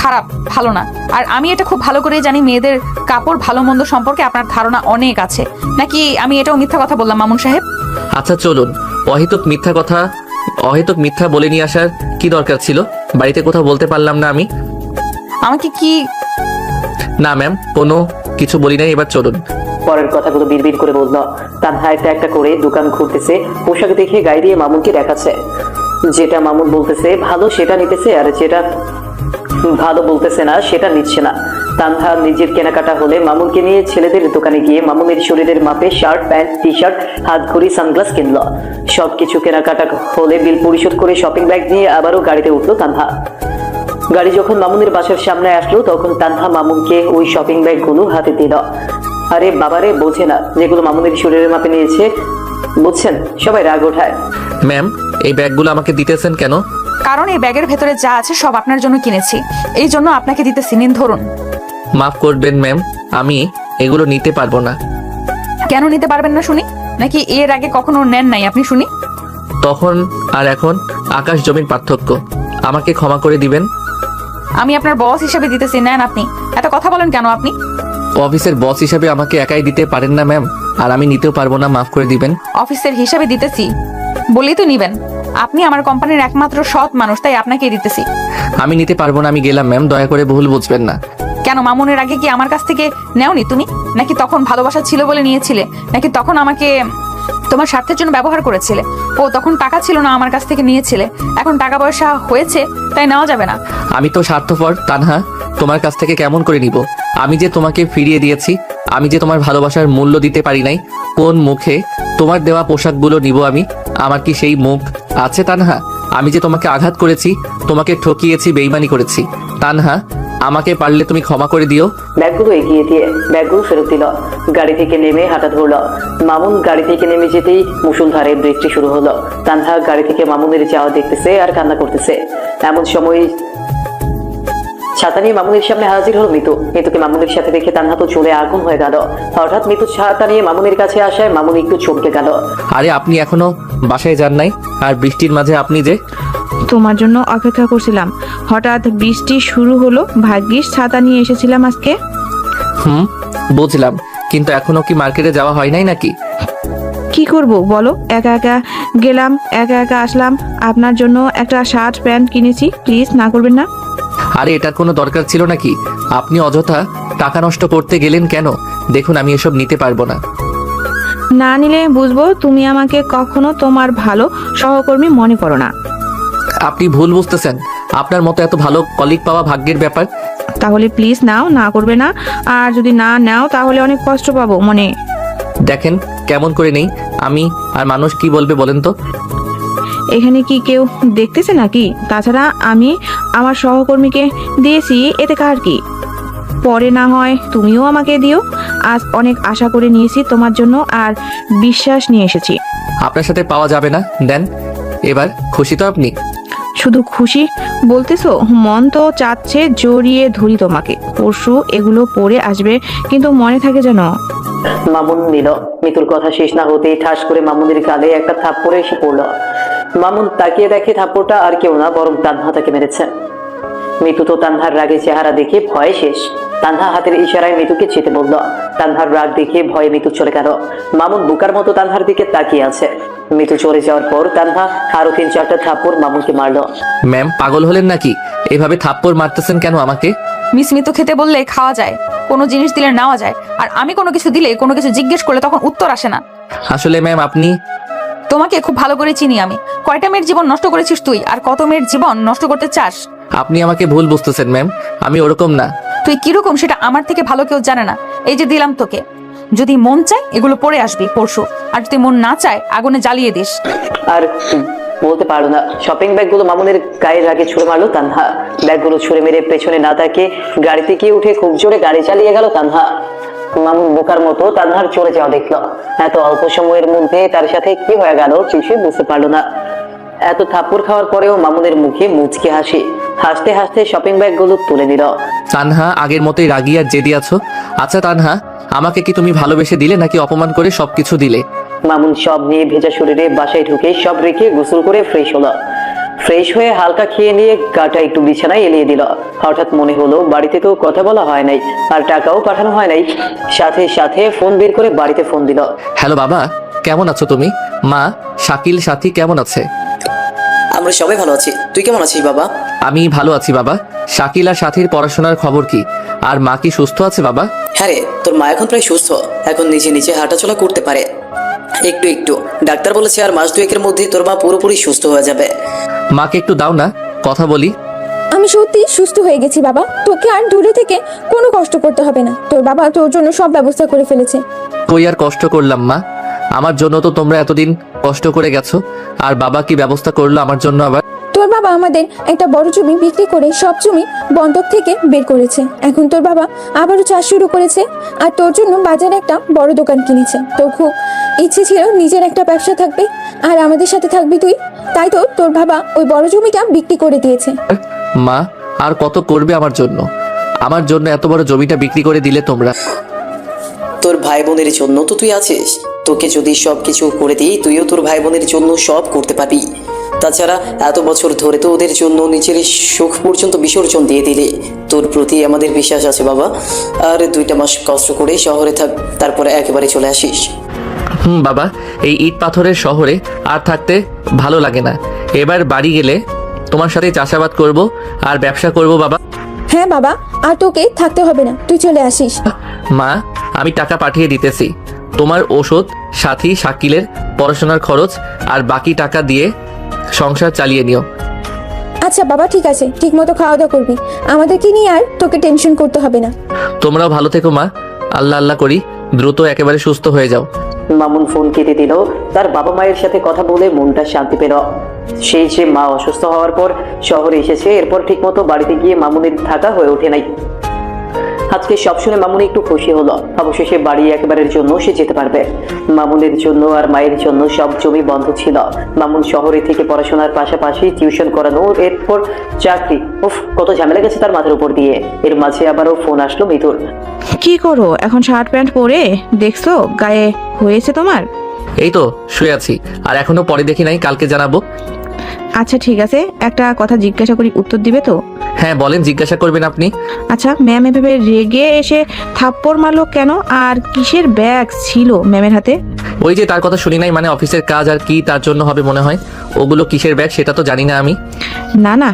খারাপ, ভালো না। আর আমি এটা খুব ভালো করে জানি, মেয়েদের কাপড় ভালো মন্দ সম্পর্কে আপনার ধারণা অনেক আছে। নাকি আমি এটাও মিথ্যা কথা বললাম মামুন সাহেব? আচ্ছা চলুন, অহেতুক মিথ্যা বলে নিয়ে আসার কি দরকার ছিল? বাড়িতে কোথাও বলতে পারলাম না আমি। আমাকে কি? না ম্যাম, কোনো কিছু বলি নাই, এবার চলুন। পরের কথাগুলো বিড়বিড় করে বলল। তানহা একটা একটা করে দোকান ঘুরতেছে, পোশাক দেখে গায়ে দিয়ে মামুনকে দেখাচ্ছে। যেটা মামুন বলতেছে ভালো সেটা নিতেছে, আর যেটা ভালো বলতেছে না সেটা নিচ্ছে না। তানহা নিজের কেনাকাটা হলে মামুনকে নিয়ে ছেলেদের দোকানে গিয়ে মামুনের শরীরের মাপে শার্ট, প্যান্ট, টি শার্ট, হাত ঘড়ি, সানগ্লাস কিনলো। সবকিছু কেনাকাটা হলে বিল পরিশোধ করে শপিং ব্যাগ নিয়ে আবারও গাড়িতে উঠলো তানহা। গাড়ি যখন মামুনের বাসার সামনে আসলো তখন তানহা মামুনকে ওই শপিং ব্যাগগুলো হাতে দিল। আরে বাবারে, বোঝে না যেগুলো মামুনের শরীরের মাপে নিয়েছে, বুঝছেন? সবাই রাগ ওঠায়। ম্যাম, এই ব্যাগগুলো আমাকে দিতেছেন কেন? কারণ এই ব্যাগের ভেতরে যা আছে সব আপনার জন্য কিনেছি, এই জন্য আপনাকে দিতেছি, নিন ধরুন। মাফ করবেন ম্যাম, আমি এগুলো নিতে পারবো না। কেন নিতে পারবেন না শুনি? নাকি এর আগে কখনো নেন নাই আপনি শুনি? তখন আর এখন আকাশ জমির পার্থক্য, আমাকে ক্ষমা করে দিবেন। আমি আপনার বস হিসেবে দিতেছি, নেন আপনি। এত কথা বলেন কেন আপনি? অফিসের বস হিসাবে আমাকে একাই দিতে পারেন না ম্যাম, আর আমি নিতেও পারবো না, মাফ করে দিবেন। অফিসের হিসাবে দিতেছি বলেই তো নিবেন। আপনি আমার কোম্পানির একমাত্র সৎ মানুষ, তাই আপনাকে দিতেছি। আমি নিতে পারবো না, আমি গেলাম ম্যাম, দয়া করে ভুল বুঝবেন না। কেন, মামুনের আগে কি আমার কাছ থেকে নেওনি তুমি? নাকি তখন ভালোবাসা ছিল বলে নিয়েছিলে? নাকি তখন আমাকে তোমার স্বার্থের জন্য ব্যবহার করেছিলে? ও তখন টাকা ছিল না, আমার কাছ থেকে নিয়েছিলে। এখন টাকা পয়সা হয়েছে তাই নেওয়া যাবে না? আমি তো স্বার্থপর তানহা, তোমার কাছ থেকে কেমন করে নিব? আমি যে তোমাকে ফিরিয়ে দিয়েছি, আমি যে তোমার ভালোবাসার মূল্য দিতে পারি নাই, কোন মুখে তোমার দেওয়া পোশাকগুলো নিব আমি? আমার কি সেই মুখ আছে তানহা? আমি যে তোমাকে আঘাত করেছি, তোমাকে ঠকিয়েছি, বেইমানি করেছি। তানহা, আমাকে পারলে তুমি ক্ষমা করে দিও। ব্যাগগুলো এগিয়ে দিয়ে ব্যাগগুলো ফেরত দিল। গাড়ি থেকে নেমে হাঁটা ধরলো। মামুন গাড়ি থেকে নেমে যেতেই মুষলধারে বৃষ্টি শুরু হলো। তানহা গাড়ি থেকে মামুনের যাওয়া দেখতেছে আর কান্না করতেছে। এমন সময় ছাতা নিয়ে মামুনের সামনে হাজির হলো মিতু। মিতুকে মামুনের সাথে দেখে তানহা তো চলে আগুন হয়ে গেল। হঠাৎ মিতু ছাতা নিয়ে মামুনের কাছে আসায় মামুন একটু চমকে গেল। আরে আপনি এখনো বাসায় যান নাই, আর বৃষ্টির মাঝে আপনি যে? তোমার জন্য অপেক্ষা করছিলাম, হঠাৎ বৃষ্টি শুরু হলো, ভাগ্যিস ছাতা নিয়ে এসেছিলাম আজকে। বুঝলাম, কিন্তু এখনো কি মার্কেটে যাওয়া হয় নাই নাকি? কি করব বলো, একা একা গেলাম, একা একা আসলাম। আপনার জন্য একটা শার্ট প্যান্ট কিনেছি, প্লিজ না করবেন না। আরে এটার কোনো দরকার ছিল নাকি? আপনি অযথা টাকা নষ্ট করতে গেলেন কেন? দেখুন, আমি এসব নিতে পারবো না। না নিলে বুঝবো তুমি আমাকে কখনো তোমার ভালো সহকর্মী মনে করো না। আপনি ভুল বুঝতেছেন, আপনার মতো এত ভালো কলিগ পাওয়া ভাগ্যের ব্যাপার। তাহলে প্লিজ নাও, না করবে না। আর যদি না নাও তাহলে অনেক কষ্ট পাবো মনে। দেখেন কেমন করে নেই আমি, আর মানুষ কি বলবে বলেন তো? এখানে কি কেউ দেখতেছে নাকি? তাছাড়া আমি আমার সহকর্মীকে দিয়েছি, এতে কার কি? পরে না হয় তুমিও আমাকে দিও। আজ অনেক আশা করে নিয়েছি তোমার জন্য, আর বিশ্বাস নিয়ে এসেছি। আপনার সাথে পাওয়া যাবে না, দেন। এবার খুশি তো আপনি? শুধু খুশি বলতেছো? মন তো চাচ্ছে জড়িয়ে ধরি তোমাকে। পরশু এগুলো পরে আসবে, কিন্তু মনে থাকে যেন। মামুন নিল। মিতুর কথা শেষ না হতেই ঠাস করে মামুনের গালে একটা থাপ্পড় এসে পড়লো। মামুন তাকিয়ে দেখে থাপ্পড়টা আর কেউ না, বরং তানহা তাকে মেরেছে। মিতু তো তানহার রাগে চেহারা দেখে ভয়ে শেষ। তানহা হাতের ইশারায় মিতুকে যেতে বলল। তানহার রাগ দেখে ভয়ে মিতু চলে গেল। মামুন বোকার মতো তানহার দিকে তাকিয়ে আছে। মিতু চলে যাওয়ার পর তানহা আরো 3-4টা থাপ্পড় মামুনকে মারলো। ম্যাম, পাগল হলেন নাকি? এভাবে থাপ্পড় মারতেছেন কেন আমাকে? মিসমিতো খেতে বললে খাওয়া যায়, কোনো জিনিস দিলে নেওয়া যায়, আর আমি কোনো কিছু দিলে, কোনো কিছু জিজ্ঞেস করলে তখন উত্তর আসে না। আসলে ম্যাম আপনি... তোমাকে খুব ভালো করে চিনি আমি। কয়টা মেয়ের জীবন নষ্ট করেছিস তুই, আর কত মেয়ের জীবন নষ্ট করতে চাস? আপনি আমাকে ভুল বুঝতেছেন ম্যাম, আমি ওরকম না। তুই কিরকম সেটা আমার থেকে ভালো কেউ জানে না। এই যে দিলাম তোকে, যদি মন চায় এগুলো পরে আসবি পরশু, আর যদি মন না চায় আগুনে জ্বালিয়ে দিস। আর বলতে পারলো না। শপিং ব্যাগগুলো মামুনের গায়ের আগে ছুঁড়ে মারলো তানহা। ব্যাগগুলো ছুঁড়ে মেরে পেছনে না তাকিয়ে গাড়িতে গিয়ে উঠে খুব জোরে গাড়ি চালিয়ে গেল তানহা। মামুন বোকার মতো তানহার চলে যাওয়া দেখলো। এত অল্প সময়ের মধ্যে তার সাথে কি হয়ে গেল কিছুই বুঝতে পারলো না। এত থাপ্পড় খাওয়ার পরেও মামুনের মুখে মুচকি হাসি। হাসতে হাসতে শপিং ব্যাগগুলো তুলে নিল। তানহা, আগের মতোই রাগি আর জেদি আছো? আচ্ছা তানহা, আমাকে কি তুমি ভালোবেসে দিলে নাকি অপমান করে সবকিছু দিলে? মামুন সব নিয়ে ভেজা শরীরে বাসায় ঢুকে সব রেখে গোসল করে ফ্রেশ হলো। ফ্রেশ হয়ে হালকা খেয়ে নিয়ে গাটা একটু বিছানায় এলিয়ে দিল। হঠাৎ মনে হলো বাড়িতে তো কথা বলা হয় নাই, আর টাকাও পাঠানো হয় নাই। সাথে সাথে ফোন বের করে বাড়িতে ফোন দিল। হ্যালো বাবা, কেমন আছো তুমি? মা, শাকিল, সাথী কেমন আছে? আমরা সবাই ভালো আছি, তুই কেমন আছিস বাবা? আমি ভালো আছি বাবা। শাকিল আর সাথীর পড়াশোনার খবর কি? আর মা কি সুস্থ আছে বাবা? হ্যাঁ রে, তোর মা এখন প্রায় সুস্থ। এখন নিজে নিজে হাঁটাচলা করতে পারে একটু একটু। ডাক্তার বলেছে আর মাস 2-এর মধ্যে তোর মা পুরোপুরি সুস্থ হয়ে যাবে। মাকে একটু দাও না, কথা বলি। আমি সত্যি সুস্থ হয়ে গেছি বাবা, তোকে আর দূরে থেকে কোনো কষ্ট করতে হবে না। তোর বাবা তোর জন্য সব ব্যবস্থা করে ফেলেছে। কই আর কষ্ট করলাম মা, আমার জন্য তো তোমরা এতদিন কষ্ট করে গেছো, আর বাবা কি ব্যবস্থা করলো আমার জন্য আবার? তোর বাবা আমাদের একটা বড় জমি বিক্রি করে সব জমি বন্ধক থেকে বের করেছে। এখন তোর বাবা আবারও চাষ শুরু করেছে, আর তোর জন্য বাজারে একটা বড় দোকান কিনেছে। তোর খুব ইচ্ছে ছিল নিজের একটা ব্যবসা থাকবে, আর আমাদের সাথে থাকবি তুই, তাই তো তোর বাবা ওই বড় জমিটা বিক্রি করে দিয়েছে। মা আর কত করবে আমার জন্য? আমার জন্য এত বড় জমিটা বিক্রি করে দিলে তোমরা। তোর ভাই বোনের জন্য তো তুই আছিস, তোকে যদি সব কিছু করে দিই তুইও তোর ভাই বোনের জন্য সব করতে পারবি। তাছাড়া এত বছর ধরে তো ওদের জন্য নিজের সুখ পর্যন্ত বিসর্জন দিয়ে দিলি। তোর প্রতি আমাদের বিশ্বাস আছে বাবা। আর 2টা মাস কষ্ট করে শহরে থাক, তারপরে একেবারে চলে আসিস। বাবা, এই ইট পাথরের শহরে আর থাকতে ভালো লাগে না। এবার বাড়ি গেলে তোমার সাথে চাষাবাদ করব আর ব্যবসা করব বাবা। হ্যাঁ বাবা, আর তোকে থাকতে হবে না, তুই চলে আসিস। মা, আমি টাকা পাঠিয়ে দিতেছি। তোমার ওষুধ, সাথী শাকিলের পড়াশোনার খরচ আর বাকি টাকা দিয়ে সংসার চালিয়ে নিও। আচ্ছা বাবা, ঠিক আছে, ঠিক মতো খাওয়া দাওয়া করবি, আমাদেরকে নিয়ে আর তোকে টেনশন করতে হবে না। তোমরাও ভালো থেকো মা, আল্লাহ আল্লাহ করি দ্রুত একেবারে সুস্থ হয়ে যাও। মামুন ফোন কেটে দিল। তার বাবা মায়ের সাথে কথা বলে মনটা শান্তি পেল। সেই যে মা অসুস্থ হওয়ার পর শহরে এসেছে, এরপর ঠিকমতো বাড়িতে গিয়ে মামুনের থাকা হয়ে ওঠে নাই। আজকে সব শুনে মামুন একটু খুশি হলো। অবশেষে বাড়ি একেবারের জন্য সে যেতে পারবে। মামুনের জন্য আর মায়ের জন্য সব জমি বন্ধ ছিল। মামুন শহরে থেকে পড়াশোনার পাশাপাশি টিউশন করানো, এরপর চাকরি, উফ কত ঝামেলা গেছে তার মাথার উপর দিয়ে। এর মাঝে আবারও ফোন আসলো মিতুর। কি করো এখন শার্ট প্যান্ট পরে? দেখছো গায়ে হয়েছে তোমার? এই তো শুয়ে আছি, আর এখনো পরে দেখি নাই, কালকে জানাবো। আচ্ছা ঠিক আছে, একটা কথা জিজ্ঞাসা করি, উত্তর দিবে তো? হ্যাঁ বলেন, জিজ্ঞাসা করবেন আপনি। আচ্ছা, ম্যাম এভাবে রেগে এসে থাপ্পড় মারলো কেন? আর কিসের ব্যাগ ছিল ম্যামের হাতে? ওই যে তার কথা শুনি নাই, মানে অফিসের কাজ আর কি তার জন্য হবে মনে হয়। ওগুলো কিসের ব্যাগ সেটা তো জানি না আমি। না না,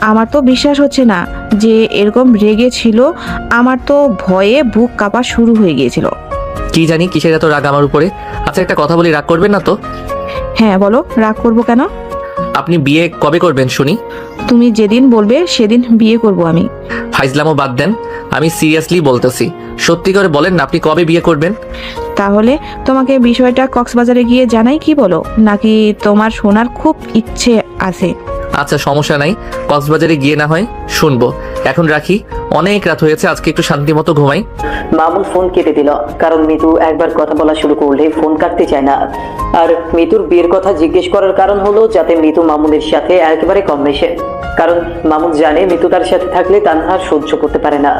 আমার তো বিশ্বাস হচ্ছে না যে এরকম রেগে ছিল। আমার তো ভয়ে বুক কাঁপা শুরু হয়ে গিয়েছিল। কি জানি কিসের এত রাগ আমার উপরে। আচ্ছা একটা কথা বলি, রাগ করবেন না তো? হ্যাঁ বলো, রাগ করবো কেন? আপনি বিয়ে কবে করবেন শুনি? তুমি যেদিন বলবে সেদিন বিয়ে করব আমি। ফাইজলামও বাদ দেন, আমি সিরিয়াসলি বলতেছি। সত্যি করে বলেন না, আপনি কবে বিয়ে করবেন? তাহলে তোমাকে বিষয়টা কক্সবাজারে গিয়ে জানাই, কি বলো? নাকি তোমার শোনার খুব ইচ্ছে আছে? আচ্ছা সমস্যা নাই, কক্সবাজারে গিয়ে না হয় শুনবো। এখন রাখি, অনেক রাত হয়েছে, আজকে একটু শান্তি মতো ঘুমাই। মামুন ফোন কেটে দিল, কারণ মিতু একবার কথা বলা শুরু করলে ফোন কাটতে চায় না। আর মিতুর বিয়ের কথা জিজ্ঞেস করার কারণ হলো যাতে মিতু মামুনের সাথে একেবারে কম মেশে। কারণ মামুন জানে মিতু তার সাথে থাকলে তানহা সহ্য করতে পারে না।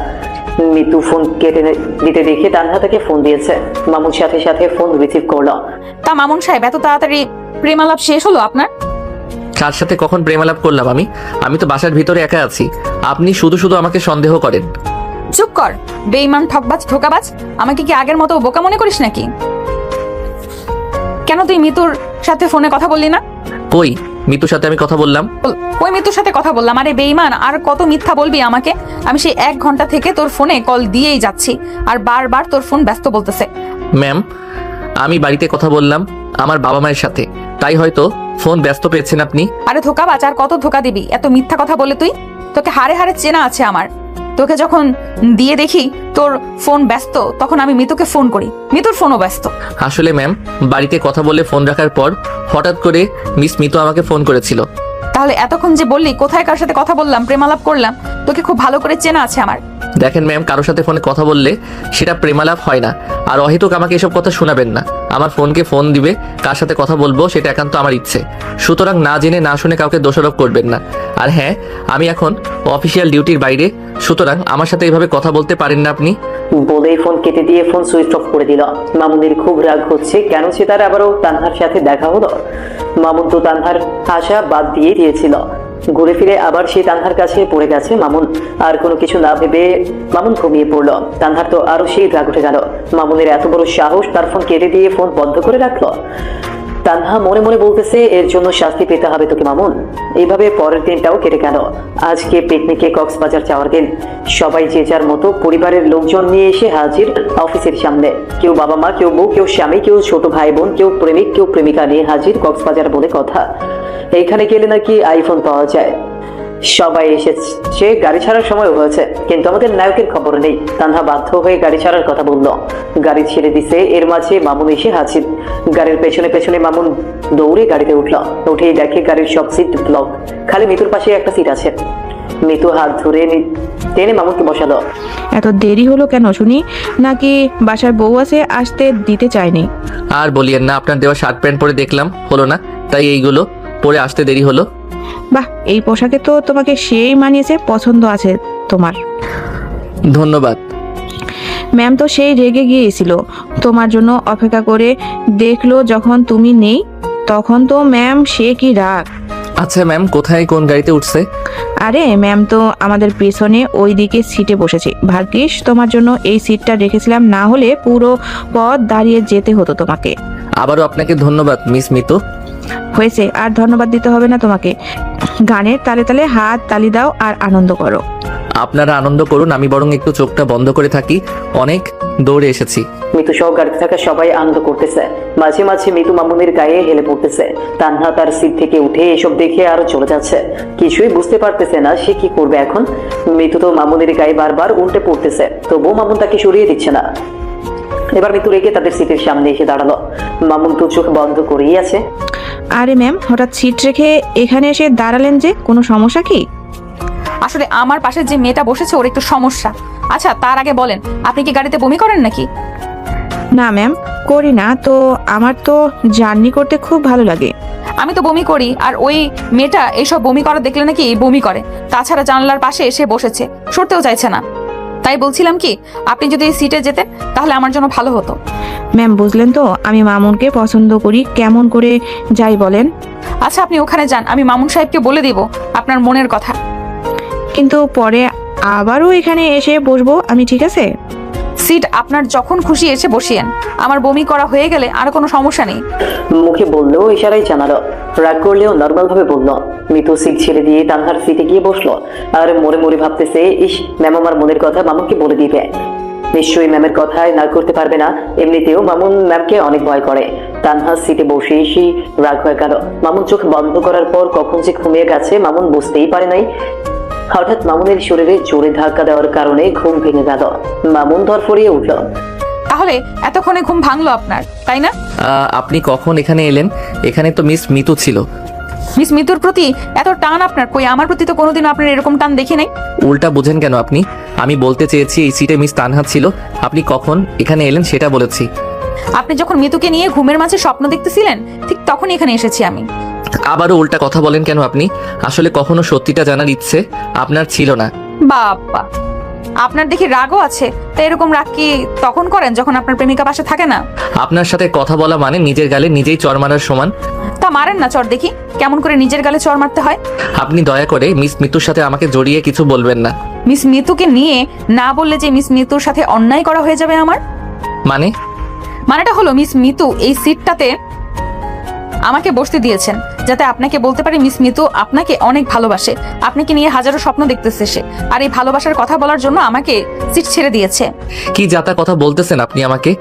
মিতু ফোন কেটে দিতে দেখে তানহা তাকে ফোন দিয়েছে। মামুন সাথে সাথে ফোন রিসিভ করলো। তা মামুন সাহেব, এত তাড়াতাড়ি প্রেমালাপ শেষ হলো আপনার? কার সাথে কখন প্রেমালাপ করলাম আমি? আমি তো বাসার ভিতরে একা আছি, আপনি শুধু শুধু আমাকে সন্দেহ করেন। চুপ কর, বেঈমান, ঠকবাজ, ধোকাবাজ। আমাকে কি আগের মতো বোকা মনে করিস নাকি? কেন তুই মিতুর সাথে ফোনে কথা বললি না? কই, মিতুর সাথে আমি কথা বললাম? ওই মিতুর সাথে কথা বললাম। আরে বেঈমান, আর কত মিথ্যা বলবি আমাকে? আমি সেই 1 ঘন্টা থেকে তোর ফোনে কল দিয়েই যাচ্ছি, আর বারবার তোর ফোন ব্যস্ত বলতেছে। ম্যাম, আমি বাড়িতে কথা বললাম আমার বাবা মায়ের সাথে, তাই হয়তো ফোন ব্যস্ত পেয়েছেন আপনি। আরে ধোকাবাজ, আর কত ধোকা দিবি? এত মিথ্যা কথা বলে তুই? তোকে হাড়ে হাড়ে চেনা আছে আমার। তোকে যখন দিয়ে দেখি তোর ফোন ব্যস্ত, তখন আমি মিতুকে ফোন করি, মিতুর ফোনও ব্যস্ত। আসলে ম্যাম, বাড়িতে কথা বলে ফোন রাখার পর হঠাৎ করে মিস মিতু আমাকে ফোন করেছিল। তাহলে এতক্ষণ যে বললি কোথায় কার সাথে কথা বললাম, প্রেমালাপ করলাম, তোকে খুব ভালো করে চেনা আছে আমার। দেখেন ম্যাম, কারোর সাথে ফোনে কথা বললে সেটা প্রেমালাপ হয় না। আর অহেতুক আমাকে এসব কথা শোনাবেন না। আমার ফোনকে ফোন দিবে, কার সাথে কথা বলবো সেটা একান্ত আমার ইচ্ছে। সুতরাং না জেনে না শুনে কাউকে দোষারোপ করবেন না। আর হ্যাঁ, আমি এখন অফিসিয়াল ডিউটির বাইরে, সুতরাং আমার সাথে এইভাবে কথা বলতে পারেন না আপনি। বলেই ফোন কেটে দিয়ে ফোন সুইচ অফ করে দিল। মামুনের খুব রাগ হচ্ছে, কেন সে তার আবারও তানহার সাথে দেখা হলো। মামুন তো তানহার আশা বাদ দিয়ে দিয়েছিল। ঘুরে ফিরে আবার সে তানহার কাছে পড়ে গেছে মামুন। আর কোনো কিছু না ভেবে মামুন ঘুমিয়ে পড়লো। তানহার তো আরো সেই রাগ উঠে গেল। মামুনের এত বড় সাহস, তার ফোন কেটে দিয়ে ফোন বন্ধ করে রাখলো। তানহা মনে মনে বলতেছে, এর জন্য শাস্তি পেতে হবে তোকে মামুন। এইভাবে পরের দিনটাও কেটে গেল। আজকে পিকনিকে কক্সবাজার যাওয়ার দিন। সবাই যে যার মতো পরিবারের লোকজন নিয়ে এসে হাজির অফিসের সামনে। কেউ বাবা মা, কেউ বউ, কেউ স্বামী, কেউ ছোট ভাই বোন, কেউ প্রেমিক, কেউ প্রেমিকা নিয়ে হাজির। কক্সবাজার বলে কথা, এইখানে গেলে নাকি আইফোন পাওয়া যায়। সবাই এসেছে, গাড়ি ছাড়ার সময় হয়েছে, কিন্তু আমাদের নায়কের খবর নেই। তানহা বাধ্য হয়ে গাড়ি ছাড়ার কথা বলল। গাড়ি ছেড়ে দিছে, এর মাঝে মামুন এসে হাজির। গাড়ির পেছনে পেছনে মামুন দৌড়ে গাড়িতে উঠল। উঠেই দেখে গাড়ির সব সিট ব্লক, খালি মিতুর পাশে একটা সিট আছে। মিতু হাত ধরে টেনে মামুনকে বসালো। এত দেরি হলো কেন শুনি? নাকি বাসায় বউ আছে, আসতে দিতে চায়নি? আর বলিয়েন না, আপনার দেওয়া শার্ট প্যান্ট পরে দেখলাম হলো না, তাই এইগুলো পরে আসতে দেরি হলো। বাহ, এই পোশাকে তো তোমাকে সেই মানিয়েছে, পছন্দ আছে তোমার। ধন্যবাদ। ম্যাম তো সেই রেগে গিয়েছিল, তোমার জন্য অপেক্ষা করে দেখলো যখন তুমি নেই, তখন তো ম্যাম সে কি রাগ। আচ্ছা ম্যাম, কোথায় কোন গাড়িতে উঠছে? আরে ম্যাম তো আমাদের পেছনে ওই দিকে সিটে বসেছে। ভাগ্যিস তোমার জন্য এই সিটটা রেখেছিলাম, না হলে পুরো পথ দাঁড়িয়ে যেতে হতো তোমাকে। আবারও আপনাকে ধন্যবাদ মিস মিতু। হয়েছে, আর ধন্যবাদ দিতে হবে না তোমাকে। গানের তালে তালে হাত তালি দাও আর আনন্দ করো। আপনারা আনন্দ করুন, আমি বরং একটু চোখটা বন্ধ করে থাকি। অনেক দৌড়ে এসেছি। মিতু সহ গাড়িতে থাকা সবাই আনন্দ করতেছে। মাঝে মাঝে মিতু মামুনের গায়ে হেলে পড়তেছে। তানহা তার সিট থেকে উঠে এসব দেখে আরো চলে যাচ্ছে। কিছুই বুঝতে পারতেছে না সে কি করবে এখন। মিতু তো মামুনের গায়ে বারবার উল্টে পড়তেছে, তবুও মামুন তাকে সরিয়ে দিচ্ছে না। এবার মিতু রেগে তাদের সিটের সামনে এসে দাঁড়ালো। মামুন তো চোখ বন্ধ করেই আছে। আরে ম্যাম, হঠাৎ সিট রেখে এখানে এসে দাঁড়ালেন যে, কোনো সমস্যা কি? আসলে আমার পাশে যে মেয়েটা বসেছে ওর একটু সমস্যা। আচ্ছা তার আগে বলেন, আপনি কি গাড়িতে বমি করেন নাকি? না ম্যাম, করি না তো। আমার তো জার্নি করতে খুব ভালো লাগে। আমি তো বমি করি, আর ওই মেয়েটা এইসব বমি করা দেখলে নাকি বমি করে। তাছাড়া জানলার পাশে এসে বসেছে, সরতেও চাইছে না। তাই বলছিলাম কি, আপনি যদি এই সিটে যেতেন তাহলে আমার জন্য ভালো হতো। ম্যাম বুঝলেন তো, আমি মামুনকে পছন্দ করি। কেমন করে যাই বলেন? আচ্ছা আপনি ওখানে যান, আমি মামুন সাহেবকে বলে দিব আপনার মনের কথা। কিন্তু পরে আবারও এখানে এসে বসবো আমি, ঠিক আছে? সিট আপনার যখন খুশি এসে বসিয়েন। আমার বমি করা হয়ে গেলে আর কোনো সমস্যা নেই। মুখে বললেও ইশারাই জানালো, রাগ করলেও নর্মাল ভাবে বললো। মিতু সিট ছেড়ে দিয়ে তানহার সিটে গিয়ে বসলো। আর মরে মরে ভাবতেছে, ইস ম্যাম আমার মনের কথা মামুনকে বলে দিবে। নিশ্চয়ই ম্যামের কথায় না করতে পারবে না। এমনিতেও মামুন ম্যামকে অনেক ভয় করে। তানহার সিটে বসে এসে রাগ হয়ে গেল। মামুন চোখ বন্ধ করার পর কখন যে ঘুমিয়ে গেছে মামুন বুঝতেই পারে নাই। হঠাৎ মামুনের শরীরে জোরে ধাক্কা দেওয়ার কারণে ঘুম ভেঙে গেল। মামুন ধরফড়িয়ে উঠল। তাহলে এতক্ষণে ঘুম ভাঙলো আপনার, তাই না? আপনি কখন এখানে এলেন? এখানে তো মিস মিতু ছিল। মিস মিতুর প্রতি এত টান আপনার? কই আমার প্রতি তো কোনোদিনও আপনার এরকম টান দেখি নাই। উল্টা বুঝেন কেন আপনি? আমি বলতে চেয়েছি এই সিটে মিস তানহা ছিল। আপনি কখন এখানে এলেন সেটা বলেছি। আপনি যখন মিতুকে নিয়ে ঘুমের মাঝে স্বপ্ন দেখতেছিলেন, ঠিক তখনই এখানে এসেছি আমি। আবারও উল্টা কথা বলেন কেন আপনি? আসলে কখনো সত্যিটা জানার ইচ্ছে আপনার ছিল না। বাবা, আপনার দেখি রাগও আছে। তা এরকম রাগ কি তখন করেন যখন আপনার প্রেমিকা পাশে থাকে না? আপনার সাথে কথা বলা মানে নিজের গালে নিজেই চড় মারার সমান। তা মারেন না চড় দেখি, কেমন করে নিজের গালে চড় মারতে হয়। আপনি দয়া করে মিস মিতুর সাথে আমাকে জড়িয়ে কিছু বলবেন না। মিস মিতুকে নিয়ে না বললে যে মিস মিতুর সাথে অন্যায় করা হয়ে যাবে আমার। মানেটা হলো মিস মিতু এই সিটটাতে আমাকে বসতে দিয়েছেন যাতে আপনাকে বলতে পারি মিস মিতু আপনাকে অনেক ভালোবাসে। আপনাকে নিয়ে হাজারো স্বপ্ন দেখতেছে সে, আর এই ভালোবাসার কথা বলার জন্য আমাকে সিট ছেড়ে দিয়েছে। কি যাতা কথা বলতেছেন আপনি আমাকে?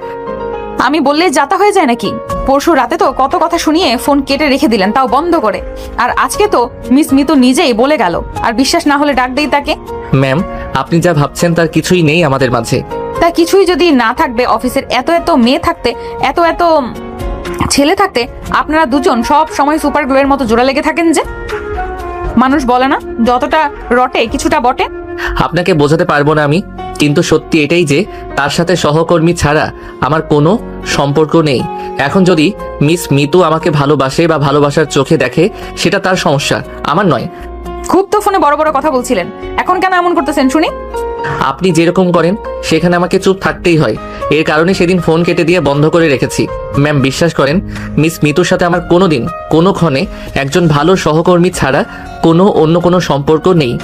আমি বললে যাতা হয়ে যায় নাকি? পরশু রাতে তো কত কথা শুনিয়ে ফোন কেটে রেখে দিলেন, তাও বন্ধ করে। আর আজকে তো মিস মিতু নিজেই বলে গেল। আর বিশ্বাস না হলে ডাক দেই তাকে। ম্যাম, আপনি যা ভাবছেন তার কিছুই নেই আমাদের মাঝে। তা কিছুই যদি না থাকবে, অফিসের এত এত মেয়ে থাকতে, এত এত ছেলে থাকতে আপনারা দুজন সব সময় সুপার গ্লুয়ের মতো জোড়া লেগে থাকেন যে। মানুষ বলে না, যতটা রটে কিছুটা বটে। আপনাকে বোঝাতে পারবো না আমি, কিন্তু সত্যি এটাই যে তার সাথে সহকর্মী ছাড়া আমার কোনো সম্পর্ক নেই। এখন যদি মিস মিতু আমাকে ভালোবাসে বা ভালোবাসার চোখে দেখে সেটা তার সমস্যা, আমার নয়। খুব তো ফোনে বড় বড় কথা বলছিলেন, এখন কেন এমন করতেছেন শুনি? আপনি যেরকম করেন সেখানে আমাকে চুপ থাকতেই হয়। এর কারণে সেদিন ফোন কেটে দিয়ে বন্ধ করে রেখেছি। ম্যাম বিশ্বাস করেন, মিস মিতুর সাথে আমার কোনোদিন কোনো ক্ষণে একজন ভালো সহকর্মী ছাড়া অন্য কোনো সম্পর্ক নেই।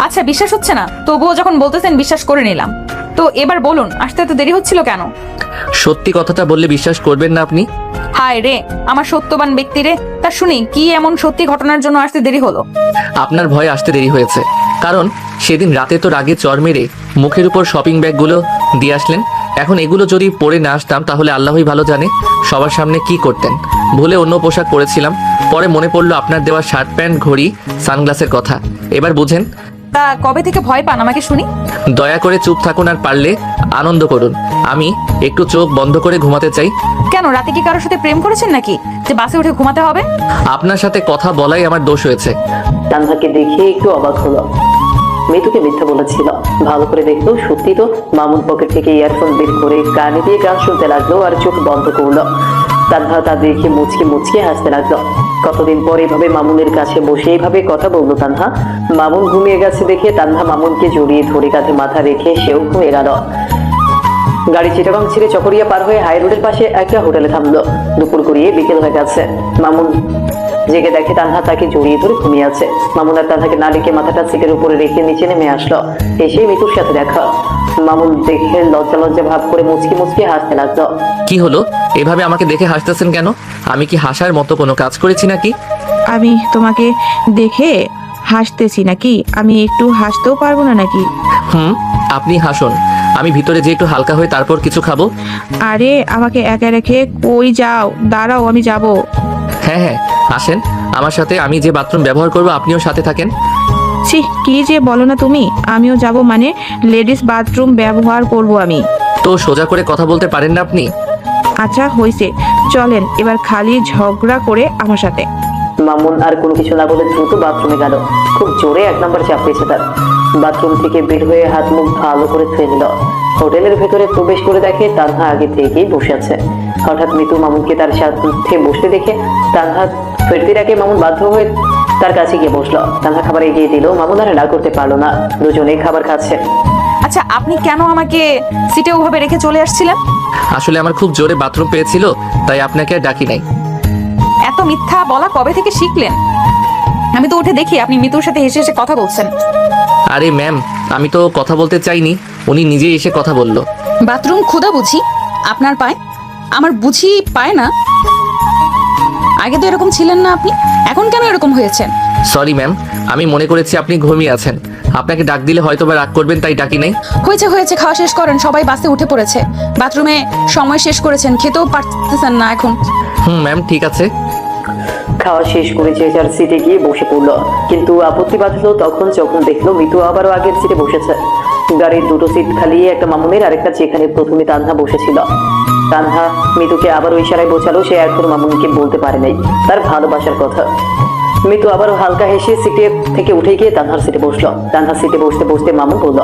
আচ্ছা বিশ্বাস হচ্ছে না, তবুও যখন বলতেছেন বিশ্বাস করে নিলাম। তো এবার বলুন, আসতে এত দেরি হচ্ছিল কেন? সত্যি কথাটা বললে বিশ্বাস করবেন না আপনি। হায় রে আমার সত্যবান ব্যক্তি রে। তা শুনি কি এমন সত্যি ঘটনার জন্য আসতে দেরি হলো? আপনার ভয়ে আসতে দেরি হয়েছে, কারণ সেদিন রাতে তো রাগে চর মেরে মুখের উপর শপিং ব্যাগগুলো দিয়ে আসলেন। এখন এগুলো যদি পরে না আসতাম তাহলে আল্লাহই ভালো জানে সবার সামনে কি করতেন। ভুলে অন্য পোশাক পরেছিলাম। পরে মনে পড়লো আপনার দেওয়া শার্ট প্যান্ট ঘড়ি সানগ্লাসের কথা। এবার বুঝেন। তা কবে থেকে ভয় পান আমাকে শুনি? দয়া করে চুপ থাকুন আর পারলে আনন্দ করুন। আমি একটু চোখ বন্ধ করে ঘুমাতে চাই। কেন, রাতে কি কারোর সাথে প্রেম করেছেন নাকি যে বাসে উঠে ঘুমাতে হবে? আপনার সাথে কথা বলাই আমার দোষ হয়েছে। তানহাকে দেখে একটু অবাক হলো। মিতুকে মিথ্যা বলেছিল। ভালো করে দেখলো, সত্যি তো। মামুন পকেট থেকে ইয়ারফোন বের করে কানে দিয়ে গান শুনতে লাগলো আর চোখ বন্ধ করলো। তানহা তা দেখে মুচকে মুচকে হাসতে লাগলো। কতদিন পর এভাবে মামুনের কাছে বসে এইভাবে কথা বললো তানহা। মামুন ঘুমিয়ে গেছে দেখে তানহা মামুনকে জড়িয়ে ধরে কাঁধে মাথা রেখে সেও ঘুমিয়ে গেল। গাড়ি চিটাগাং ছেড়ে চকরিয়া পার হয়ে হাই রোডের পাশে একটা হোটেলে থামলো। দুপুর গড়িয়ে বিকেল হয়ে গেছে। মামুন জেগে দেখে তানহা তাকে জড়িয়ে ধরে ঘুমিয়ে আছে। মামুন আর তানহাকে না ডেকে মাথাটা সিটের উপরে রেখে নিচে নেমে আসলো। এসে মিতুর সাথে দেখা। মামুন দেখে লজ্জা লজ্জা ভাব করে মুচকি মুচকি হাসতে লাগলো। কি হলো, এভাবে আমাকে দেখে হাসতেছেন কেন? আমি কি হাসার মতো কোনো কাজ করেছি নাকি? আমি তোমাকে দেখে হাসতেছি নাকি? আমি একটু হাসতেও পারবো না নাকি? আপনি হাসুন, আমি ভিতরে যে একটু হালকা হয়ে তারপর কিছু খাবো। আরে আমাকে একা রেখে কই যাও? দাঁড়াও, আমি যাব। হ্যাঁ হ্যাঁ, আসেন আমার সাথে। আমি যে বাথরুম ব্যবহার করবো আপনিও সাথে থাকেন। ছি, কি যে বলো না তুমি। আমিও যাব মানে লেডিস বাথরুম ব্যবহার করব আমি? তো সোজা করে কথা বলতে পারেন না আপনি? আচ্ছা হয়েছে, চলেন এবার খালি ঝগড়া করে আমার সাথে। মামুন আর কোনো কিছু না বলে দ্রুত বাথরুমে গেল। খুব জোরে 1 নম্বর চাপ পেয়েছে তার। বাথরুম থেকে বের হয়ে হাত মুখ ভালো করে ধুয়ে নিল। হোটেলের ভেতরে প্রবেশ করে দেখে তানহা আগে থেকেই বসে আছে। হঠাৎ মিতু মামুনকে তার সাথে বসতে দেখে তানহা ফিরতির আগে মামুন বাধ্য হয়ে তার কাছে গিয়ে বসলো। তানহা খাবার এগিয়ে দিল। মামুন আর না করতে পারলো না, দুজনেই খাবার খাচ্ছে। আচ্ছা, আপনি কেন আমাকে সিটে ওভাবে রেখে চলে আসছিলেন? আসলে আমার খুব জোরে বাথরুম পেয়েছিল, তাই আপনাকে আর ডাকি নাই। এত মিথ্যা বলা কবে থেকে শিখলেন? আমি তো উঠে দেখি আপনি মিতুর সাথে হেসে হেসে কথা বলছেন। আরে ম্যাম, আমি তো কথা বলতে চাইনি, উনি নিজেই এসে কথা বলল। বাথরুম ক্ষুধা বুঝি আপনার পায়? আমার বুঝি পায় না? আগে তো এরকম ছিলেন না আপনি, এখন কেন এরকম হয়েছেন? সরি ম্যাম, আমি মনে করেছি আপনি ঘুমিয়ে আছেন। আপনাকে ডাক দিলে হয়তো বা রাগ করবেন, তাই ডাকি নাই। হয়েছে হয়েছে, খাওয়া শেষ করেন। সবাই বাসে উঠে পড়েছে। বাথরুমে সময় শেষ করেছেন, খেতেও পারতেছেন না এখন। ম্যাম ঠিক আছে। খাওয়া শেষ করে যে যার সিটে গিয়ে বসে পড়লো। কিন্তু আপত্তি বাঁধলো তখন যখন দেখলো মিতু আবারও আগের সিটে বসেছে। গাড়ির দুটো সিট খালি, একটা মামুনের আর একটা যেখানে প্রথমে তানহা বসেছিল। তানহা মিতুকে আবারও ইশারায় বোঝালো সে এখন মামুনকে বলতে পারে নাই তার ভালোবাসার কথা। মিতু আবারও হালকা হেসে সিটে থেকে উঠে গিয়ে তানহার সিটে বসলো। তানহা সিটে বসতে বসতে মামুন বলল,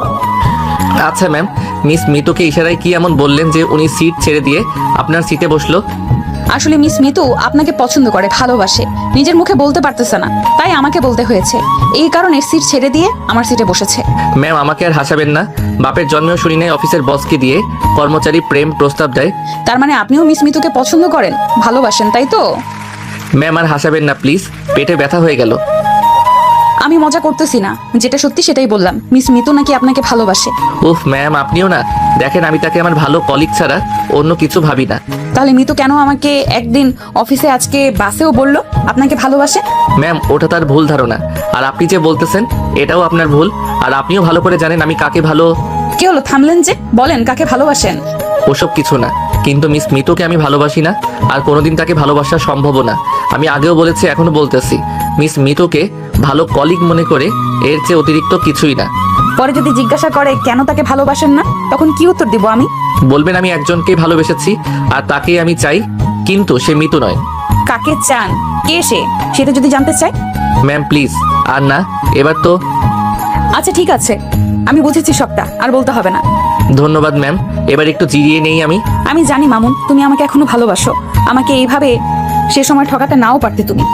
আচ্ছা ম্যাম, মিস মিতুকে ইশারায় কি এমন বললেন যে উনি সিট ছেড়ে দিয়ে আপনার সিটে বসলো? আসলে মিস মিতু আপনাকে পছন্দ করে, ভালোবাসে, নিজের মুখে বলতে পারতেছে না, তাই আমাকে বলতে হয়েছে। এই কারণে সিট ছেড়ে দিয়ে আমার সিটে বসেছে। ম্যাম আমাকে আর হাসাবেন না। বাপের জন্মেও শুনি নাই অফিসের বসকে দিয়ে কর্মচারী প্রেম প্রস্তাব দেয়। তার মানে আপনিও মিস মিতুকে পছন্দ করেন, ভালোবাসেন, তাই তো? ম্যাম আর হাসাবেন না প্লিজ, পেটে ব্যথা হয়ে গেল। আমি মজা করতেছি না, যেটা সত্যি সেটাই বললাম। মিস মিতু নাকি আপনাকে ভালোবাসে। উফ ম্যাম, আপনিও না। দেখেন আমি তাকে আমার ভালো কলিগ ছাড়া অন্য কিছু ভাবি না। তাহলে মিতু কেন আমাকে একদিন অফিসে আজকে বাসেও বললো আপনাকে ভালোবাসে? ম্যাম ওটা তার ভুল ধারণা, আর আপনি যে বলতেছেন এটাও আপনার ভুল। আর আপনিও ভালো করে জানেন আমি কাকে ভালো। কি হলো, থামলেন যে? বলেন কাকে ভালোবাসেন। ওসব কিছু না, কিন্তু মিস মিতুকে আমি ভালোবাসি না, আর কোনোদিন তাকে ভালোবাসা সম্ভব না। আমি আগেও বলেছি, এখনো বলতেছি, মিস মিতুকে ভালো কলিগ মনে করে, এর চেয়ে অতিরিক্ত কিছুই না। পরে যদি জিজ্ঞাসা করে কেন তাকে ভালোবাসেন না, তখন কি উত্তর দিব আমি? বলবেন আমি একজনকে ভালোবেসেছি আর তাকেই আমি চাই, কিন্তু সে মিতু নয়। কাকে চান, কে সে, সেটা যদি জানতে চাই? ম্যাম প্লিজ, আর না, এবার তো। আচ্ছা ঠিক আছে, আমি বুঝেছি সবটা, আর বলতে হবে না। ধন্যবাদ ম্যাম, এবার একটু জিরিয়ে নেই আমি। আমি জানি মামুন, তুমি আমাকে এখনো ভালোবাসো। আমাকে এইভাবে সে সময় ঠকাতে নাও পারতে তুমি।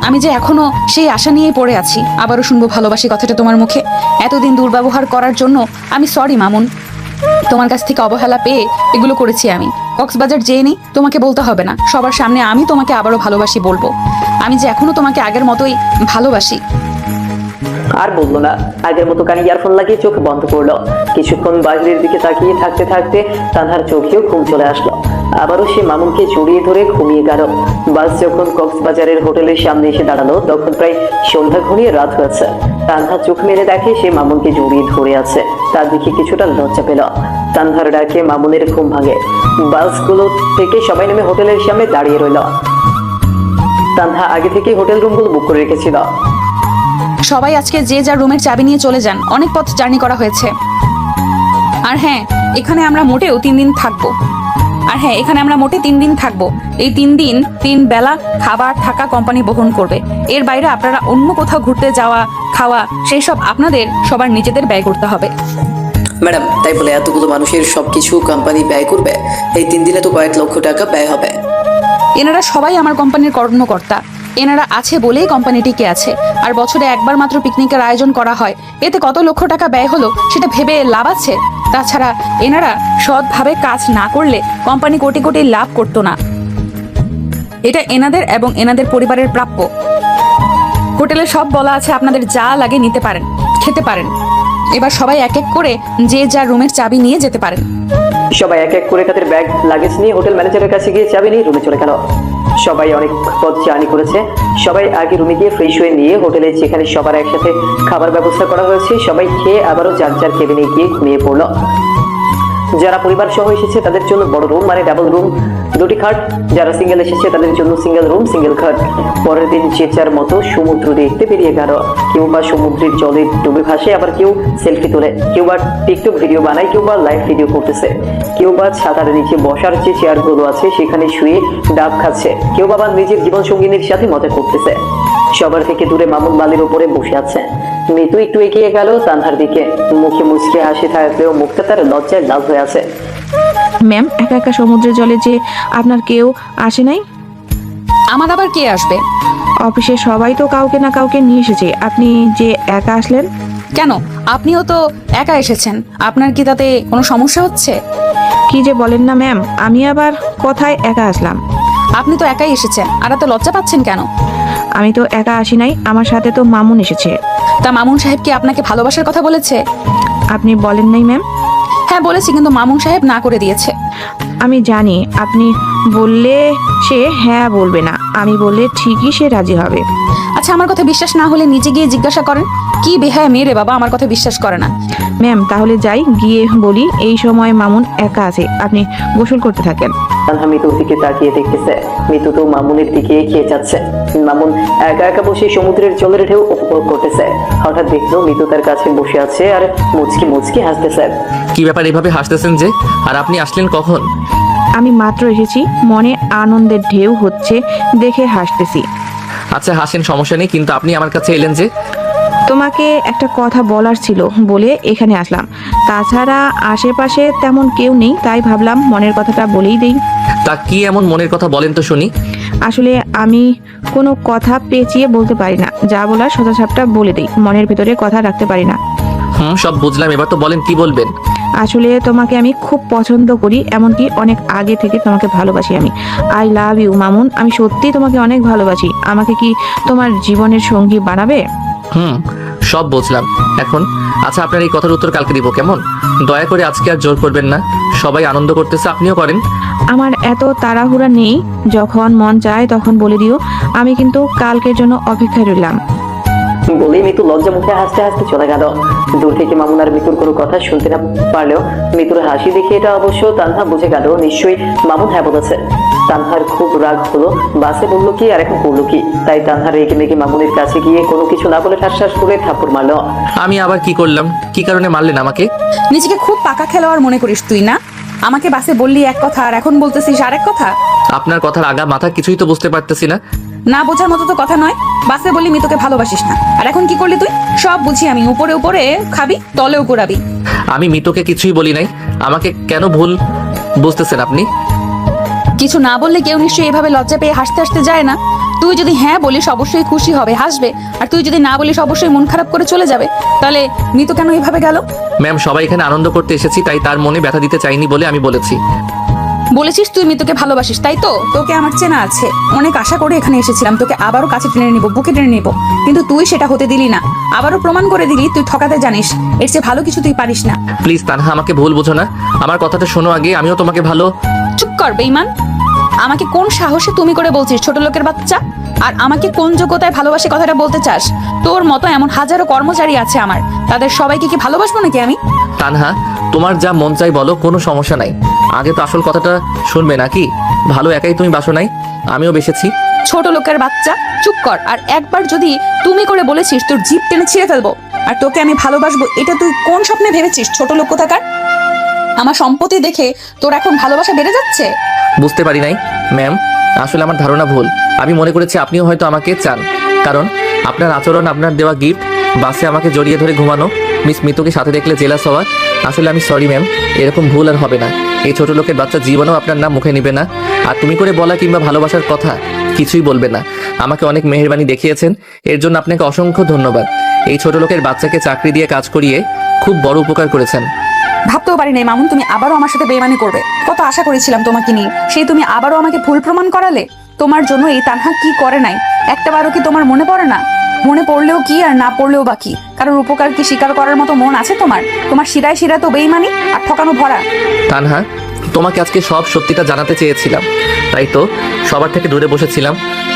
আমি যে এখনো সেই আশা নিয়েই পড়ে আছি, আবারও শুনবো ভালোবাসি কথাটা তোমার মুখে। এতদিন দুর্ব্যবহার করার জন্য আমি সরি মামুন। তোমার কাছ থেকে অবহেলা পেয়ে এগুলো করেছি আমি। কক্সবাজার যেয়ে নেই, তোমাকে বলতে হবে না, সবার সামনে আমি তোমাকে আবারও ভালোবাসি বলবো। আমি যে এখনো তোমাকে আগের মতোই ভালোবাসি। আর বললো না। আগের মতো কানে ইয়ারফোন লাগিয়ে চোখ বন্ধ করলো। কিছুক্ষণ বাইরের দিকে তাকিয়ে থাকতে থাকতে তানহার চোখেও ঘুম চলে আসলো। আবারও সে মামুনকে জড়িয়ে ধরে ঘুমিয়ে গেল। বাস যখন কক্সবাজারের হোটেলের সামনে এসে দাঁড়ালো তখন প্রায় সন্ধ্যা ঘনিয়ে রাত হয়েছে। তানহা চোখ মেলে দেখে সে মামুনকে জড়িয়ে ধরে আছে। তা দেখে কিছুটা লজ্জা পেল। তানহার ডাকে মামুনের ঘুম ভাঙে। বাসগুলো থেকে সবাই নেমে হোটেলের সামনে দাঁড়িয়ে রইল। তানহা আগে থেকেই হোটেল রুমগুলো বুক করে রেখেছিল। সবাই আজকে যে যার রুমের চাবি নিয়ে চলে যান, অনেক পথ জার্নি করা হয়েছে। আর হ্যাঁ, এখানে আমরা মোটেও 3 দিন থাকবো। এই 3 দিন 3 বেলা খাবার থাকা কোম্পানি বহন করবে। এর বাইরে আপনারা অন্য কোথাও ঘুরতে যাওয়া, খাওয়া, সেই সব আপনাদের সবার নিজেদের ব্যয় করতে হবে। ম্যাডাম, তাই বলে এতগুলো মানুষের সবকিছু কোম্পানি ব্যয় করবে? এই 3 দিনে তো কয়েক লক্ষ টাকা ব্যয় হবে। এনারা সবাই আমার কোম্পানির কর্মকর্তা। এনারা আছে বলেই কোম্পানি টিকে আছে। আর বছরে একবার মাত্র পিকনিকের আয়োজন করা হয়, এতে কত লক্ষ টাকা ব্যয় হলো সেটা ভেবে লাভ আছে? তাছাড়া এনারা সৎভাবে কাজ না করলে কোম্পানি কোটি কোটি লাভ করতো না। এটা এনাদের এবং এনাদের পরিবারের প্রাপ্য। হোটেলে সব বলা আছে, আপনাদের যা লাগে নিতে পারেন, খেতে পারেন। এবার সবাই এক এক করে যে যার রুমের চাবি নিয়ে যেতে পারেন। সবাই এক এক করে তাদের ব্যাগ লাগেজ নিয়ে হোটেল ম্যানেজারের কাছে গিয়ে চাবি নিয়ে রুমে চলে গেল। সবাই অনেক পথ জার্নি করেছে। সবাই আগে রুমে গিয়ে ফ্রেশ হয়ে নিয়ে হোটেলে যেখানে সবার একসাথে খাবার ব্যবস্থা করা হয়েছে, সবাই খেয়ে আবারও যার যার কেবিনে গিয়ে ঘুমিয়ে পড়লো। যারা পরিবার সহ এসেছে তাদের জন্য বড় রুম মানে ডাবল রুম, 2টি খাট। যারা সিঙ্গেল এসেছে তাদের জন্য সিঙ্গেল রুম, সিঙ্গেল খাট। পরের দিন যে যার মতো সমুদ্র দেখতে বেরিয়ে গেল। কেউ বা সমুদ্রের জলে ডুবে ভাসে, আবার কেউ সেলফি তোলে, কেউ বা টিকটক ভিডিও বানায়, কেউ বা লাইভ ভিডিও করতেছে, কেউ বা ছাতার নিচে বসার যে চেয়ারগুলো আছে সেখানে শুয়ে ডাব খাচ্ছে, কেউ বা নিজের জীবন সঙ্গিনীর সাথে মজা করতেছে। সবার থেকে দূরে মামুন বালির উপরে বসে আছে। মিতু একটু এগিয়ে গেল তানহার দিকে। মুখে মুচকে হাসি থাকলেও মুখটা তার লজ্জায় লাল হয়ে আছে। ম্যাম, একা একা সমুদ্রের জলে যে আপনার কেউ আসে নাই? আমার আবার কে আসবে? অফিসে সবাই তো কাউকে না কাউকে নিয়ে এসেছে, আপনি যে একা আসলেন? কেন, আপনিও তো একা এসেছেন, আপনার কি তাতে কোনো সমস্যা হচ্ছে? কি যে বলেন না ম্যাম, আমি আবার কোথায় একা আসলাম? আপনি তো একাই এসেছেন, আর এত লজ্জা পাচ্ছেন কেন? আমি তো একা আসি নাই, আমার সাথে তো মামুন এসেছে। তা মামুন সাহেব কি আপনাকে ভালোবাসার কথা বলেছে? আপনি বলেন নাই ম্যাম? হ্যাঁ বলেছি, কিন্তু মামুন সাহেব না করে দিয়েছে। আমি জানি আপনি বললে সে হ্যাঁ বলবে না, আমি বললে ঠিকই সে রাজি হবে। আচ্ছা, আমার কথা বিশ্বাস না হলে নিজে গিয়ে জিজ্ঞাসা করেন। কি বেহায়া মেয়ে রে বাবা, আমার কথা বিশ্বাস করে না। ম্যাম, তাহলে যাই, গিয়ে বলি এই সময় মামুন একা আছে, আপনি গোসল করতে থাকেন। তানহা মিতুর দিকে তাকিয়ে দেখতেছে। মিতু তো মামুনের দিকে এগিয়ে যাচ্ছে। মামুন একা একা বসে সমুদ্রের জলের ঢেউ উপভোগ করতেছে। হঠাৎ দেখলো মিতু তার কাছে বসে আছে আর মুচকি মুচকি হাসতেছে। কি ব্যাপার এভাবে হাসতেছেন যে? আর আপনি আসলেন কখন? আমি মাত্র এসেছি, মনে আনন্দের ঢেউ হচ্ছে দেখে হাসতেছি। আচ্ছা হাসেন, সমস্যা নেই, কিন্তু আপনি আমার কাছে এলেন যে? তোমাকে একটা কথা বলার ছিল বলে এখানে আসলাম। তাছাড়া আশেপাশে তেমন কেউ নেই, তাই ভাবলাম মনের কথাটা বলেই দেই। তা কি এমন মনের কথা বলেন তো শুনি। আসলে আমি কোনো কথা পেঁচিয়ে বলতে পারি না, যা বলার সোজাসাপটা বলে দিই, মনের ভেতরে কথা রাখতে পারি না। সব বুঝলাম, এবার তো বলেন কি বলবেন। আসলে তোমাকে আমি খুব পছন্দ করি, এমনকি অনেক আগে থেকে তোমাকে ভালোবাসি আমি। আই লাভ ইউ মামুন, আমি সত্যি তোমাকে অনেক ভালোবাসি। আমাকে কি তোমার জীবনের সঙ্গী বানাবে? সব বুঝলাম এখন। আচ্ছা, আপনার এই কথার উত্তর কালকে দিব, কেমন? দয়া করে আজকে আর জোর করবেন না। সবাই আনন্দ করতেছে, আপনিও করেন। আমার এত তাড়াহুড়া নেই, যখন মন চায় তখন বলে দিও। আমি কিন্তু কালকের জন্য অপেক্ষায় রইলাম। বলেই মিতু লজ্জা মুখে হাসতে হাসতে চলে গেল। দূর থেকে মামুন আর মিতুর কোনো কথা শুনতে না পারলেও মিতুর হাসি দেখে এটা অবশ্য তানহা বুঝে গেল, নিশ্চয়ই মামুন হ্যাঁ বলেছে। তানহার খুব রাগ হলো, বাসে বললো কি আর এখন করলো কি। তাই তানহা রেগে মেগে মামুনের কাছে গিয়ে কোনো কিছু না বলে ঠাস ঠাস করে থাপ্পড় মারলো। আমি আবার কি করলাম? কি কারণে মারলেন আমাকে? নিজেকে খুব পাকা খেলোয়াড় মনে করিস তুই না? আমাকে বাসে বললি এক কথা আর এখন বলতেছিস আরেক কথা। আপনার কথার আগা মাথা কিছুই তো বুঝতে পারতেছি না। না বোঝার মতো তো কথা নয়। বাসে বললি মিতুকে ভালোবাসিস না, আর এখন কি করলি তুই? সব বুঝি আমি, উপরে উপরে খাবি তলেও কুড়াবি। আমি মিতুকে কিছুই বলি নাই। আমাকে কেন ভুল বুঝতেছেন আপনি? কিছু না বললে কেউ নিশ্চয়ই এভাবে লজ্জা পেয়ে হাসতে হাসতে যায় না। তুই যদি হ্যাঁ বলিস অবশ্যই খুশি হবে, হাসবে। আর তুই যদি না বলিস অবশ্যই মন খারাপ করে চলে যাবে। তাহলে মিতু কেন এইভাবে গেল? ম্যাম, সবাই এখানে আনন্দ করতে এসেছি, তাই তার মনে ব্যথা দিতে চাইনি বলে আমি বলেছি। বলেছিস তুই মিতুকে ভালোবাসিস, তাই তো? তোকে আমার চেনা আছে, অনেক আশা করে এখানে এসেছিলাম তোকে আবারও কাছে টেনে নিব, বুকে টেনে নিব, কিন্তু তুই সেটা হতে দিলি না। আবারও প্রমাণ করে দিলি তুই ঠকাতে জানিস। এর চেয়ে ভালো কিছু তুই পারিস না। প্লিজ তানহা, আমাকে ভুল বোঝো না। আমার কথাটা শোনো আগে, আমিও তোমাকে ভালো। চুপ কর বেঈমান। আমাকে কোন সাহসে তুমি করে বলছিস ছোট লোকের বাচ্চা? আর আমাকে কোন যোগ্যতায় ভালোবাসে কথাটা বলতে চাস? তোর মতো এমন হাজারো কর্মচারী আছে আমার, তাদের সবাইকে কি ভালোবাসবো নাকি আমি? তানহা, তোমার যা মন চাই বলো, কোনো সমস্যা নাই। আগে তো আসল কথাটা শুনবে নাকি? ভালো একাই তুমি বাসো নাই, আমিও বেসেছি। ছোট লোকের বাচ্চা, চুপ কর। আর একবার যদি তুমি করে বলেছিস তোর জিভ টেনে ছিঁড়ে ফেলবো। আর তোকে আমি ভালোবাসবো এটা তুই কোন স্বপ্নে ভেবেছিস ছোট লোক কোথাকার? আমার সম্পত্তি দেখে তোর এখন ভালোবাসা বেড়ে যাচ্ছে? বুঝতে পারি নাই ম্যাম, আসলে আমার ধারণা ভুল। আমি মনে করেছি আপনিও হয়তো আমাকে চান, কারণ আপনার আচরণ, আপনার দেওয়া গিফট, বাসে আমাকে জড়িয়ে ধরে ঘুমানো, মিস মিতুকে সাথে দেখলে জেলাস হওয়া। আসলে আমি সরি ম্যাম, এরকম ভুল আর হবে না। এই ছোট লোকের বাচ্চা জীবনেও আপনার নাম মুখে নিবে না। আর তুমি করে বলা কিংবা ভালোবাসার কথা কিছুই বলবে না। আমাকে অনেক মেহেরবানি দেখিয়েছেন, এর জন্য আপনাকে অসংখ্য ধন্যবাদ। এই ছোট লোকের বাচ্চাকে চাকরি দিয়ে কাজ করিয়ে খুব বড় উপকার করেছেন। ভাবতেও পারি নাই মামুন তুমি আবারও আমার সাথে বেইমানি করবে। কত আশা করেছিলাম তোমাকে নিয়ে, সেই তুমি আবারও আমাকে ভুল প্রমাণ করালে। তোমার জন্য এই তানহা কি করে নাই একটাবারও কি তোমার মনে পড়ে না? মনে পড়লেও কি আর না পড়লেও বাকি, কারোর উপকার কি স্বীকার করার মতো মন আছে তোমার? তোমার শিরায় শিরায় তো বেইমানি আর ঠকানো ভরা। তানহা, তোমাকে আজকে সব সত্যিটা জানাতে চেয়েছিলাম, তাই তো সবার থেকে দূরে বসেছিলাম।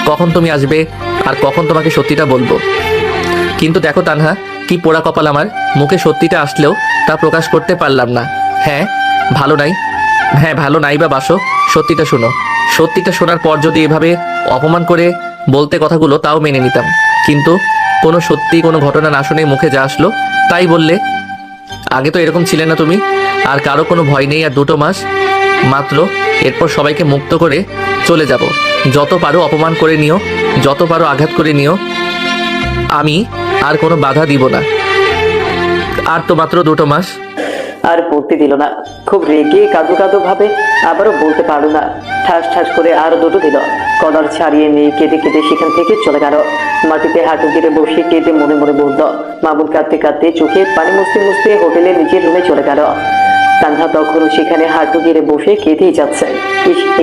কখন তুমি আসবে আর কখন তোমাকে সত্যিটা বলবো। কিন্তু দেখো তানহা, কি পোড়া কপাল আমার, মুখে সত্যিটা আসলেও তা প্রকাশ করতে পারলাম না। হ্যাঁ ভালো নাই বা বাসো, সত্যিটা শোনো। সত্যিটা শোনার পর যদি এভাবে অপমান করে বলতে কথাগুলো, তাও মেনে নিতাম। কিন্তু কোনো সত্যি কোনো ঘটনা না শুনে মুখে যা আসলো তাই বললে। আগে তো এরকম ছিলে না তুমি। আর কারো কোনো ভয় নেই, আর 2 মাস মাত্র, এরপর সবাইকে মুক্ত করে চলে যাব। যত পারো অপমান করে নিও, যত পারো আঘাত করে নিও, আমি আর কোনো বাধা দিব না। আর তো মাত্র 2 মাস। আর বলতে দিল না, খুব রেগে কাঁদো কাঁদো ভাবে আবারও বলতে পারলো না। ঠাস ঠাস করে আরো দুটো দিল। কলার ছাড়িয়ে নিয়ে কেঁদে কেঁদে সেখান থেকে চলে গেল। মাটিতে হাঁটু গেড়ে বসে কেঁদে মনে মনে বলল। মামুন কাঁদতে কাঁদতে চোখে পানি মুছতে মুছতে হোটেলে নিজের রুমে চলে গেল। তানহা তখনও সেখানে হাঁটু গেড়ে বসে কেঁদেই যাচ্ছে।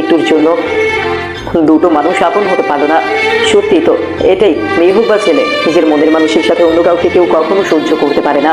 একটুর জন্য 2 মানুষ আপন হতে পারলো না। সত্যি তো, এটাই মেয়ে হোক বা ছেলে, নিজের মনের মানুষের সাথে অন্য কাউকে কেউ কখনো সহ্য করতে পারে না।